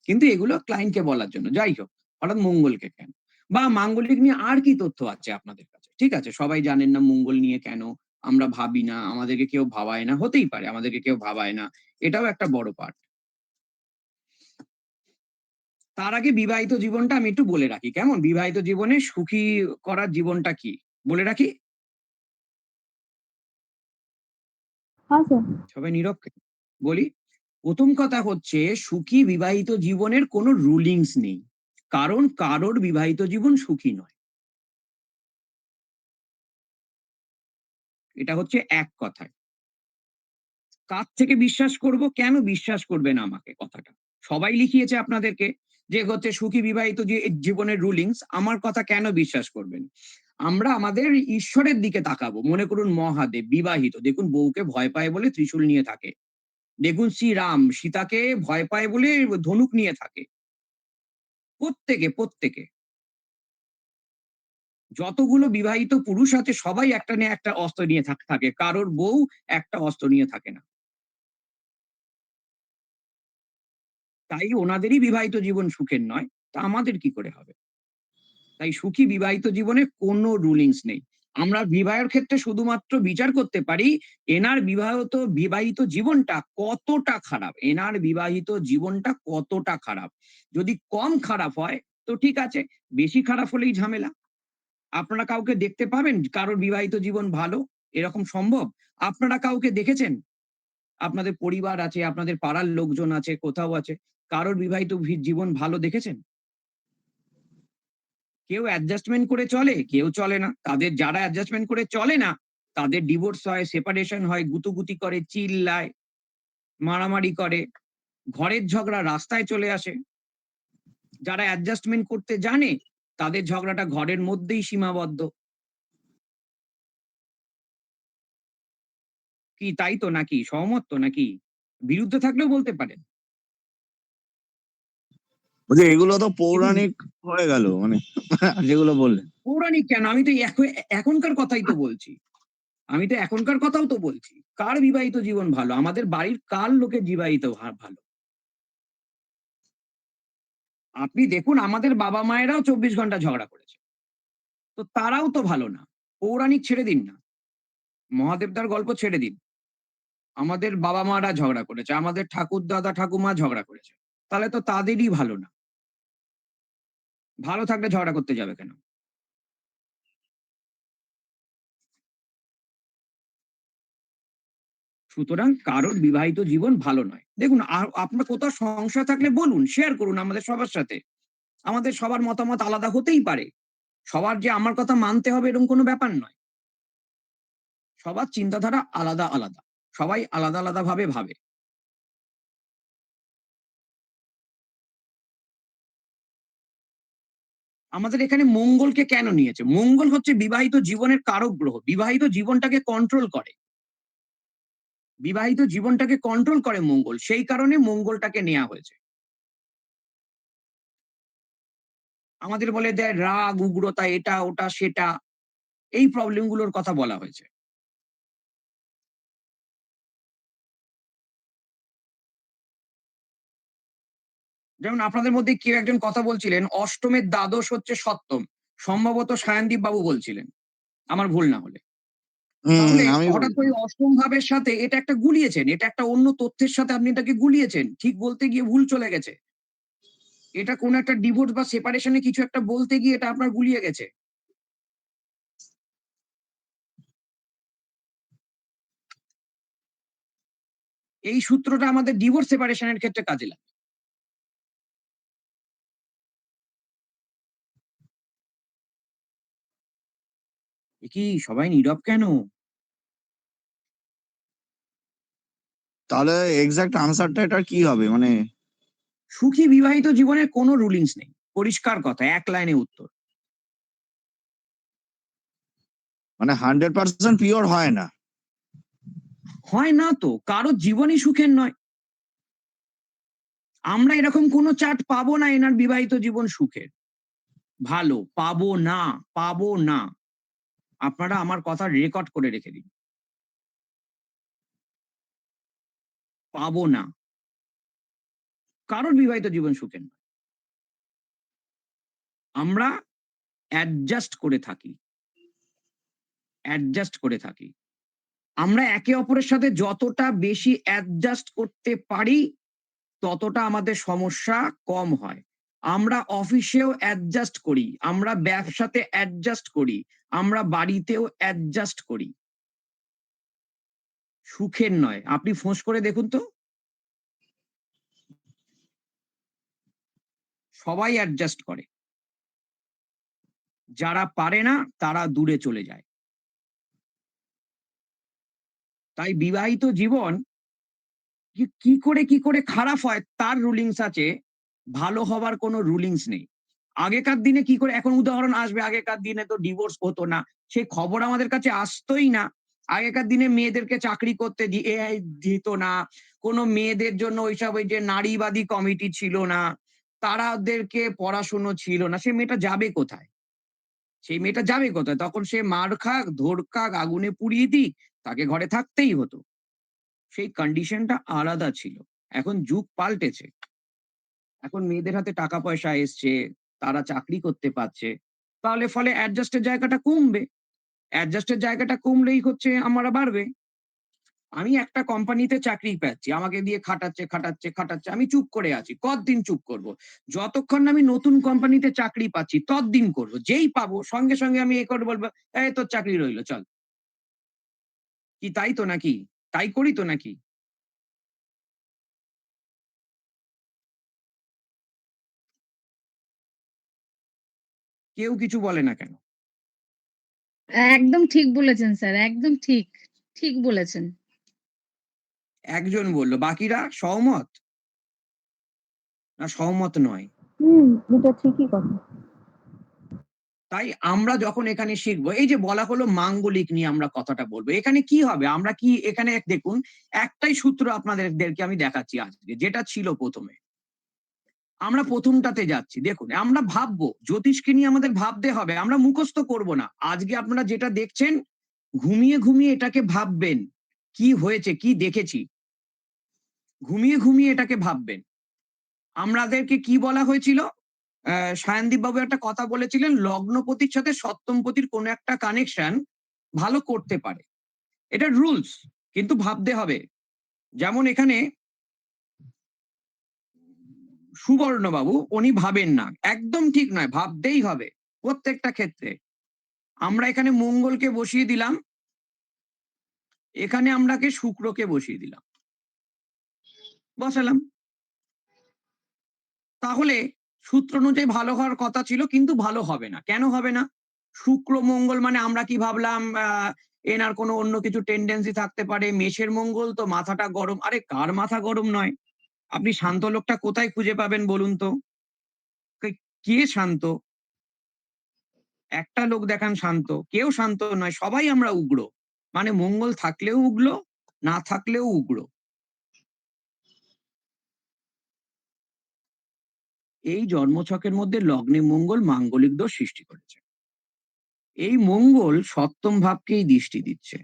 কিন্তু এগুলো ক্লায়েন্টকে বলার জন্য। যাই হোক, হঠাৎ মঙ্গলকে কেন? বা মাঙ্গলিক নিয়ে আর কি তথ্য আছে আপনাদের কাছে? ঠিক আছে, সবাই জানেন না মঙ্গল নিয়ে কেন আমরা ভাবি না, আমাদেরকে কেউ ভাবায় না, হতেই পারে আমাদেরকে কেউ ভাবায় না, এটাও একটা বড় পার্ট। তার আগে বিবাহিত জীবনটা আমি একটু বলে রাখি, কেমন? বিবাহিত জীবনে সুখী করার জীবনটা কি বলে রাখি। হ্যাঁ স্যার। সবাই নীরব কেন? বলি। প্রথম কথা হচ্ছে, সুখী বিবাহিত জীবনের কোনো রুলিংস নেই, কারণ কারোর বিবাহিত জীবন সুখী নয়। এটা হচ্ছে এক কথায়। কার থেকে বিশ্বাস করব? কেন বিশ্বাস করবেন আমাকে কথাটা? সবাই লিখিয়েছে আপনাদেরকে যে হচ্ছে সুখী বিবাহিত জীবনের রুলিংস, আমার কথা কেন বিশ্বাস করবেন? আমরা আমাদের ঈশ্বরের দিকে তাকাবো। মনে করুন মহাদেব বিবাহিত, দেখুন বউকে ভয় পায় বলে ত্রিশূল নিয়ে থাকে। দেখুন শ্রীরাম সীতাকে ভয় পায় বলে ধনুক নিয়ে থাকে। প্রত্যেকে প্রত্যেকে যতগুলো বিবাহিত পুরুষ আছে সবাই একটা নিয়ে একটা অস্ত্র নিয়ে থাকে, কারোর বউ একটা অস্ত্র নিয়ে থাকে না। তাই ওনাদেরই বিবাহিত জীবন সুখের নয়, তা আমাদের কি করে হবে? তাই সুখী বিবাহিত জীবনে কোনো রুলিংস নেই। আমরা বিবাহের ক্ষেত্রে শুধুমাত্র বিচার করতে পারি এনার বিবাহিত জীবনটা কতটা খারাপ, এনার বিবাহিত জীবনটা কতটা খারাপ। যদি কম খারাপ হয় তো ঠিক আছে, বেশি খারাপ হলেই ঝামেলা। আপনারা কাউকে দেখতে পাবেন কারোর বিবাহিত জীবন ভালো? এরকম সম্ভব? আপনারা কাউকে দেখেছেন? আপনাদের পরিবার আছে, আপনাদের পাড়ার লোকজন আছে, কোথাও আছে, কারোর বিবাহিত জীবন ভালো দেখেছেন? কেউ অ্যাডজাস্টমেন্ট করে চলে, কেউ চলে না। তাদের যারা অ্যাডজাস্টমেন্ট করে চলে না, তাদের ডিভোর্স হয়, সেপারেশন হয়, গুতুগুতি করে, চিল্লায়, মারামারি করে, ঘরের ঝগড়া রাস্তায় চলে আসে। যারা অ্যাডজাস্টমেন্ট করতে জানে তাদের ঝগড়াটা ঘরের মধ্যেই সীমাবদ্ধ। কি তাই তো নাকি? সহমত তো নাকি? বিরুদ্ধে থাকলেও বলতে পারেন। বলছি এগুলো তো দেখুন, পৌরাণিক হয়ে গেল, মানে যেগুলো বললেন। পৌরাণিক কেন? আমি তো এখনকার কথাই তো বলছি। আমি তো এখনকার কথাও তো বলছি। কার বিবাহিত জীবন ভালো? আমাদের বাড়ির কার লোকের বিবাহিত ভালো? আপনি দেখুন আমাদের বাবা-মায়েরাও ২৪ ঘন্টা ঝগড়া করেছে। তো তারাও তো ভালো না। পৌরাণিক ছেড়ে দিন না। মহাদেবদার গল্প ছেড়ে দিন। আমাদের বাবা-মারা ঝগড়া করেছে। আমাদের ঠাকুরদাদা, ঠাকুমা ঝগড়া করেছে। তাহলে তো তাদেরই ভালো না। ভালো থাকলে ঝগড়া করতে যাবে কেন? সুতরাং কারোর বিবাহিত জীবন ভালো নয়। দেখুন আপনার কোথাও সংশয় থাকলে বলুন, শেয়ার করুন আমাদের সবার সাথে। আমাদের সবার মতামত আলাদা হতেই পারে। সবার যে আমার কথা মানতে হবে এরকম কোনো ব্যাপার নয়। সবার চিন্তাধারা আলাদা, আলাদা। সবাই আলাদা, আলাদা ভাবে ভাবে। আমাদের এখানে মঙ্গলকে কেন নিয়েছে? মঙ্গল হচ্ছে বিবাহিত জীবনের কারক গ্রহ। বিবাহিত জীবনটাকে কন্ট্রোল করে। বিবাহিত জীবনটাকে কন্ট্রোল করে মঙ্গল। সেই কারণে মঙ্গলটাকে নেয়া হয়েছে। আমাদের বলে দেয় রাগ, উগ্রতা, এটা, ওটা, সেটা। এই প্রবলেম গুলোর কথা বলা হয়েছে। যেমন আপনাদের মধ্যে কেউ একজন কথা বলছিলেন, অষ্টমের দ্বাদশ হচ্ছে সপ্তম। সম্ভবত সায়নদীপ বাবু বলছিলেন। আমার ভুল না হলে। তাহলে আমি হঠাৎ বলছি। করে অষ্টম ভাবের সাথে এটা একটা গুলিয়েছেন। এটা একটা অন্য তথ্যের সাথে আপনি এটাকে গুলিয়েছেন। ঠিক বলতে গিয়ে ভুল চলে গেছে। এটা কোন একটা ডিভোর্স বা সেপারেশন এ কিছু একটা বলতে গিয়ে এটা আপনার গুলিয়ে গেছে। এই সূত্রটা আমাদের ডিভোর্স সেপারেশন এর ক্ষেত্রে কাজে লাগে। এ কি সবাই নীরব কেন? তাহলে এক্সাক্ট আনসারটা এটা কি হবে, মানে? সুখী বিবাহিত জীবনের কোনো রুলিংস নেই। পরিষ্কার কথা, এক লাইনে উত্তর। মানে 100% পিওর হয় না। হয় না তো, কারো জীবনই সুখের নয়। আমরা এরকম কোনো চার্ট পাবো না এনার বিবাহিত জীবন সুখের। ভালো পাবো না, পাবো না। আপনারা আমার কথা রেকর্ড করে রেখে দিন। পাবো না। কারোর বিবাহিত জীবন সুখের নয়। আমরা অ্যাডজাস্ট করে থাকি। অ্যাডজাস্ট করে থাকি। আমরা একে অপরের সাথে যতটা বেশি অ্যাডজাস্ট করতে পারি, ততটা আমাদের সমস্যা কম হয়। আমরা অফিসেও অ্যাডজাস্ট করি, আমরা ব্যবসাতে অ্যাডজাস্ট করি, আমরা বাড়িতেও অ্যাডজাস্ট করি। সুখের নয়। আপনি ফোঁস করে দেখুন তো। সবাই অ্যাডজাস্ট করে। যারা পারে না তারা দূরে চলে যায়। তাই বিবাহিত জীবন কি করে খারাপ হয় তার রুলিংস আছে। ভালো হবার কোনো রুলিংস নেই। আগেকার দিনে কি করে এখন উদাহরণ আসবে, আগেকার দিনে তো ডিভোর্স হতো না। সেই খবর আমাদের কাছে আসতই না। আগেকার দিনে মেয়েদেরকে চাকরি করতে দিত না। কোনো মেয়েদের জন্য ওইসব ওই যে নারীবাদী কমিটি ছিল না। তারাদেরকে পড়াশুনো ছিল না। সে মেয়েটা যাবে কোথায়? সেই মেয়েটা যাবে কোথায়? তখন সে মার খাক, ধর খাক, আগুনে পুড়িয়ে দিক, তাকে ঘরে থাকতেই হতো। সেই কন্ডিশনটা আলাদা ছিল। এখন যুগ পাল্টেছে। এখন মেয়েদের হাতে টাকা পয়সা এসছে, তারা চাকরি করতে পারছে। তাহলে ফলে অ্যাডজাস্ট এর জায়গাটা কমবে। অ্যাডজাস্ট এর জায়গাটা কমলেই হচ্ছে আমরা বাড়বে। আমি একটা কোম্পানিতে চাকরি পাচ্ছি। আমাকে দিয়ে খাটাচ্ছে। আমি চুপ করে আছি। কতদিন চুপ করব? যতক্ষণ না আমি নতুন কোম্পানিতে চাকরি পাচ্ছি ততদিন করব। যেই পাবো সঙ্গে আমি এ করে বলব, "এই তোর চাকরি রইল চল।" কি তাই তো নাকি? তাই করি তো নাকি? কেউ কিছু বলে না কেন? একদম ঠিক বলেছেন স্যার, একদম ঠিক, ঠিক বলেছেন। একজন বলল, বাকিরা সহমত না সহমত নয়? এটা ঠিকই কথা। তাই আমরা যখন এখানে শিখবো, এই যে বলা হলো মাঙ্গলিক নিয়ে আমরা কথাটা বলবো, এখানে কি হবে? আমরা কি এখানে দেখুন, একটাই সূত্র আপনাদেরকে আমি দেখাচ্ছি আজকে, যেটা ছিল প্রথমে। আমরা প্রথমটাতে যাচ্ছি। দেখুন, আমরা ভাববো, জ্যোতিষকে নিয়ে আমাদের ভাবতে হবে। আমরা মুখস্থ করব না। আজকে আপনারা যেটা দেখছেন, ঘুমিয়ে, ঘুমিয়ে এটাকে ভাববেন। কি হয়েছে, কি দেখেছি। ঘুমিয়ে, ঘুমিয়ে এটাকে ভাববেন। আমাদেরকে কি বলা হয়েছিল? সায়নদীপ বাবু একটা কথা বলেছিলেন, লগ্নপতির সাথে সপ্তমপতির কোনো একটা কানেকশন ভালো করতে পারে। এটা রুলস, কিন্তু ভাবতে হবে। যেমন এখানে সুবর্ণ বাবু, উনি ভাবেন না। একদম ঠিক নয়, ভাবতেই হবে প্রত্যেকটা ক্ষেত্রে। আমরা এখানে মঙ্গলকে বসিয়ে দিলাম, এখানে আমরাকে শুক্রকে বসিয়ে দিলাম, বসালাম। তাহলে সূত্র অনুযায়ী ভালো হওয়ার কথা ছিল, কিন্তু ভালো হবে না। কেন হবে না? শুক্র মঙ্গল মানে আমরা কি ভাবলাম, এনার কোনো অন্য কিছু টেন্ডেন্সি থাকতে পারে। মেষের মঙ্গল তো মাথাটা গরম। আরে কার মাথা গরম নয়? আপনি শান্ত লোকটা কোথায় খুঁজে পাবেন বলুন তো? কে শান্ত? একটা লোক দেখান শান্ত। কেউ শান্ত নয়, সবাই আমরা উগ্র। মানে মঙ্গল থাকলেও উগ্র, না থাকলেও উগ্র। এই জন্মছকের মধ্যে লগ্নে মঙ্গল মাঙ্গলিক দোষ সৃষ্টি করেছে। এই মঙ্গল সপ্তম ভাবকেই দৃষ্টি দিচ্ছে।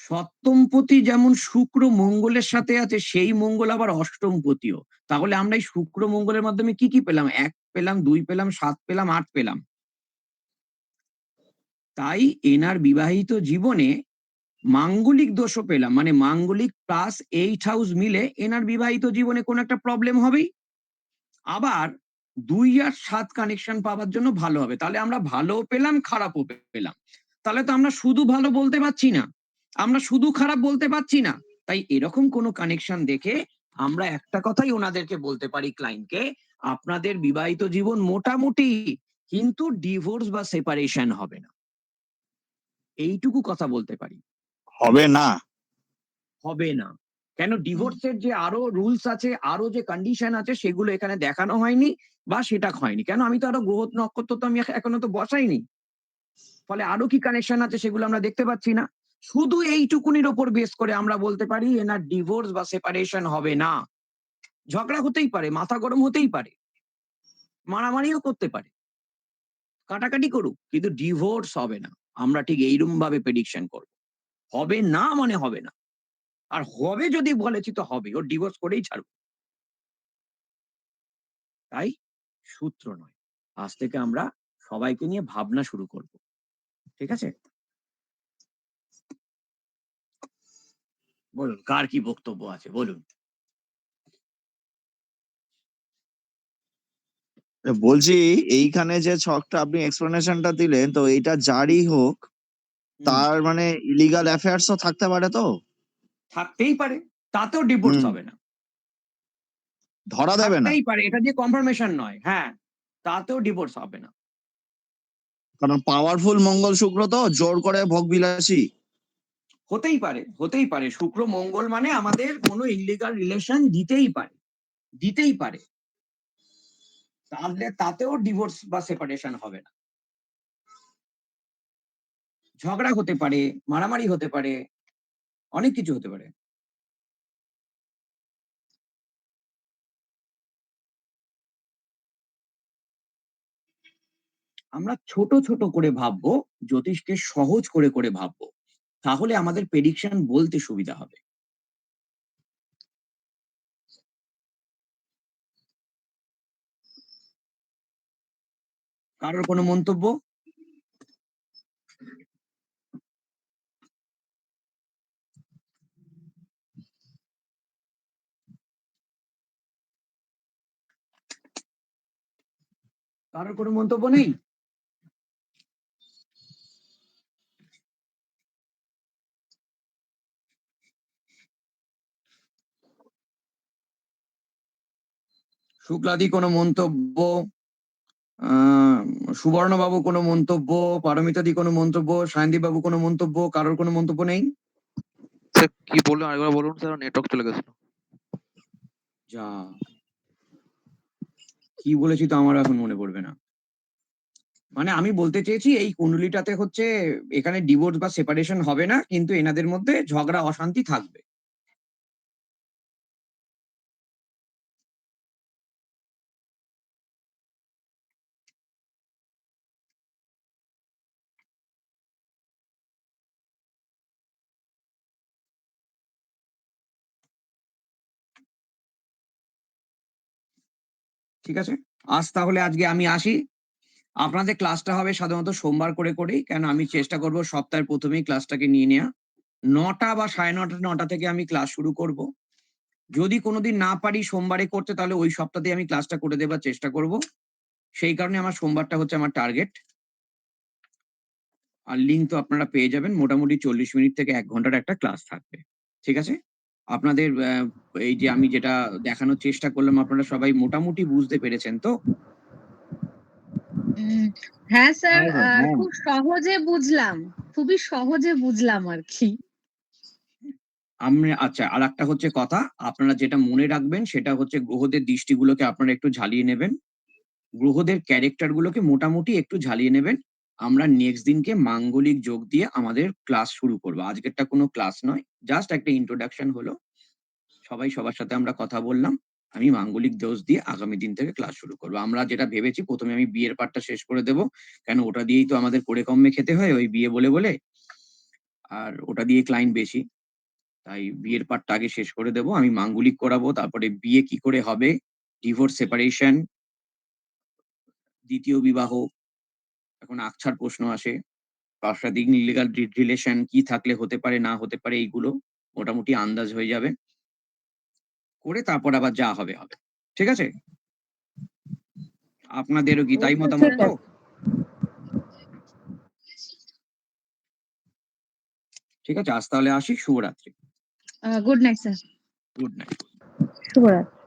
সপ্তমপতি যেমন শুক্র মঙ্গলের সাথে আছে, সেই মঙ্গল আবার অষ্টমপতিও। তাহলে আমরা এই শুক্র মঙ্গলের মাধ্যমে কি কি পেলাম? 1 পেলাম, 2 পেলাম, 7 পেলাম, 8 পেলাম। তাই এনার বিবাহিত জীবনে মাঙ্গলিক দোষও পেলাম। মানে মাঙ্গলিক প্লাস 8 হাউস মিলে এনার বিবাহিত জীবনে কোনো একটা প্রবলেম হবেই। আবার 2 আর 7 কানেকশন পাওয়ার জন্য ভালো হবে। তাহলে আমরা ভালোও পেলাম, খারাপও পেলাম। তাহলে তো আমরা শুধু ভালো বলতে পারছি না, আমরা শুধু খারাপ বলতে পারছি না। তাই এরকম কোনো কানেকশন দেখে আমরা একটা কথাই ওনাদেরকে বলতে পারি, ক্লায়েন্টকে, আপনাদের বিবাহিত জীবন মোটামুটি, কিন্তু ডিভোর্স বা সেপারেশন হবে না। এইটুকু কথা বলতে পারি। হবে না। হবে না। কেন? ডিভোর্সের যে আরো রুলস আছে, আরো যে কন্ডিশন আছে, সেগুলো এখানে দেখানো হয়নি বা সেটা হয়নি। কেন? আমি তো আরো গ্রহ নক্ষত্র তো আমি এখনো তো বসাইনি। ফলে আরো কি কানেকশন আছে সেগুলো আমরা দেখতে পাচ্ছি না। শুধু এইটুকুনির ওপর বেস করে আমরা বলতে পারি এনার ডিভোর্স বা সেপারেশন হবে না। ঝগড়া হতেই পারে, মাথা গরম হতেই পারে, মারামারিও করতে পারে, কাটাকাটি করুক, কিন্তু ডিভোর্স হবে না। আমরা ঠিক এইরকম ভাবে প্রেডিকশন করব। হবে না মানে হবে না। আর হবে যদি বলেছি তো হবে, ওর ডিভোর্স করেই ছাড়বো। তাই সূত্র নয়। আজ থেকে আমরা সবাইকে নিয়ে ভাবনা শুরু করব। ঠিক আছে? বলুন, কার কি বক্তব্য আছে বলুন। বলছি, এইখানে যে ছকটা আপনি এক্সপ্লেনেশনটা দিলেন, তো এইটা যারই হোক, হুম, তার মানে ইলিগাল অ্যাফেয়ার্সও থাকতে পারে তো? থাকতেই পারে। তাতেও ডিভোর্স হুম। হবে না। ধরা দেবে না? থাকতেই পারে। এটা যে কনফার্মেশন নয়। হ্যাঁ, তাতেও ডিভোর্স হবে না। কারণ পাওয়ারফুল মঙ্গল শুক্র তো জোর করে ভোগ বিলাসী। হতেই পারে, হতেই পারে। শুক্র মঙ্গল মানে আমাদের কোনো ইল্লিগাল রিলেশন দিতেই পারে। দিতেই পারে। তাহলে তাতেও ডিভোর্স বা সেপারেশন হবে না। ঝগড়া হতে পারে, মারামারি হতে পারে, অনেক কিছু হতে পারে। আমরা ছোট, ছোট করে ভাববো, জ্যোতিষকে সহজ করে, করে ভাববো। তাহলে আমাদের প্রেডিকশন বলতে সুবিধা হবে। কারোর কোনো মন্তব্য? কারোর কোনো মন্তব্য নেই? শুক্লাদি কোনো মন্তব্য? সুবর্ণবাবু কোনো মন্তব্য, পারমিতাদি কোনো মন্তব্য, সায়নদীপ বাবু কোনো মন্তব্য, কারোর কোনো মন্তব্য নেই? স্যার কি বললেন আরেকবার বলুন স্যার, নেটওয়ার্ক চলে গেছিল। যা, কি বলেছি তো আমার এখন মনে পড়বে না। মানে আমি বলতে চেয়েছি এই কুণ্ডলিটাতে হচ্ছে এখানে ডিভোর্স বা সেপারেশন হবে না, কিন্তু এনাদের মধ্যে ঝগড়া অশান্তি থাকবে। ঠিক আছে, আজ তাহলে আজকে আমি আসি। আপনাদের ক্লাসটা হবে সাধারণত সোমবার করে করেই, কেন আমি চেষ্টা করব সপ্তাহের প্রথমেই ক্লাসটাকে নিয়ে নেওয়া। 9টা বা 9:30 থেকে আমি ক্লাস শুরু করব। যদি কোনোদিন না পারি সোমবারে করতে, তাহলে ওই সপ্তাহতে আমি ক্লাসটা করে দেবার চেষ্টা করব। সেই কারণে আমার সোমবারটা হচ্ছে আমার টার্গেট। আর লিঙ্ক তো আপনারা পেয়ে যাবেন। মোটামুটি 40 মিনিট থেকে 1 ঘন্টার একটা ক্লাস থাকবে। ঠিক আছে? আপনাদের এই যে আমি যেটা দেখানোর চেষ্টা করলাম, আপনারা সবাই মোটামুটি বুঝতে পেরেছেন তো? হ্যাঁ স্যার, হ্যাঁ, হ্যাঁ। খুব সহজে বুঝলাম, খুবই সহজে বুঝলাম আর কি। আচ্ছা, আরেকটা হচ্ছে কথা, আপনারা যেটা মনে রাখবেন সেটা হচ্ছে গ্রহদের দৃষ্টিগুলোকে আপনারা একটু ঝালিয়ে নেবেন। গ্রহদের ক্যারেক্টার গুলোকে মোটামুটি একটু ঝালিয়ে নেবেন। আমরা নেক্সট দিনকে মাঙ্গলিক যোগ দিয়ে আমাদের ক্লাস শুরু করব। আজকেরটা কোনো ক্লাস নয়, জাস্ট একটা ইন্ট্রোডাকশন হলো। সবাই সবার সাথে আমরা কথা বললাম। আমি মাঙ্গলিক দোষ দিয়ে আগামী দিন থেকে ক্লাস শুরু করব। আমরা যেটা ভেবেছি, প্রথমে আমি বিয়ের পার্টটা শেষ করে দেব। কেন ওটা দিয়েই তো আমাদের করে কমে খেতে হয়, ওই বিয়ে বলে বলে। আর ওটা দিয়ে ক্লায়েন্ট বেশি। তাই বিয়ের পার্টটা আগে শেষ করে দেব। আমি মাঙ্গলিক করাবো, তারপরে বিয়ে কি করে হবে, ডিভোর্স, সেপারেশন, দ্বিতীয় বিবাহ, এখন আকছার প্রশ্ন আসে, পাশাপাশি ইলিগাল রিলেশন কি থাকলে হতে পারে না হতে পারে, এইগুলো মোটামুটি আন্দাজ হয়ে যাবে। করে তারপর আবার যা হবে হবে। ঠিক আছে? আপনাদেরও কি তাই ওকে, মতামত ঠিক তো? আছে। ঠিক আছে, আজ তাহলে আসি। শুভরাত্রি। Good night sir. Good night. শুভরাত্রি।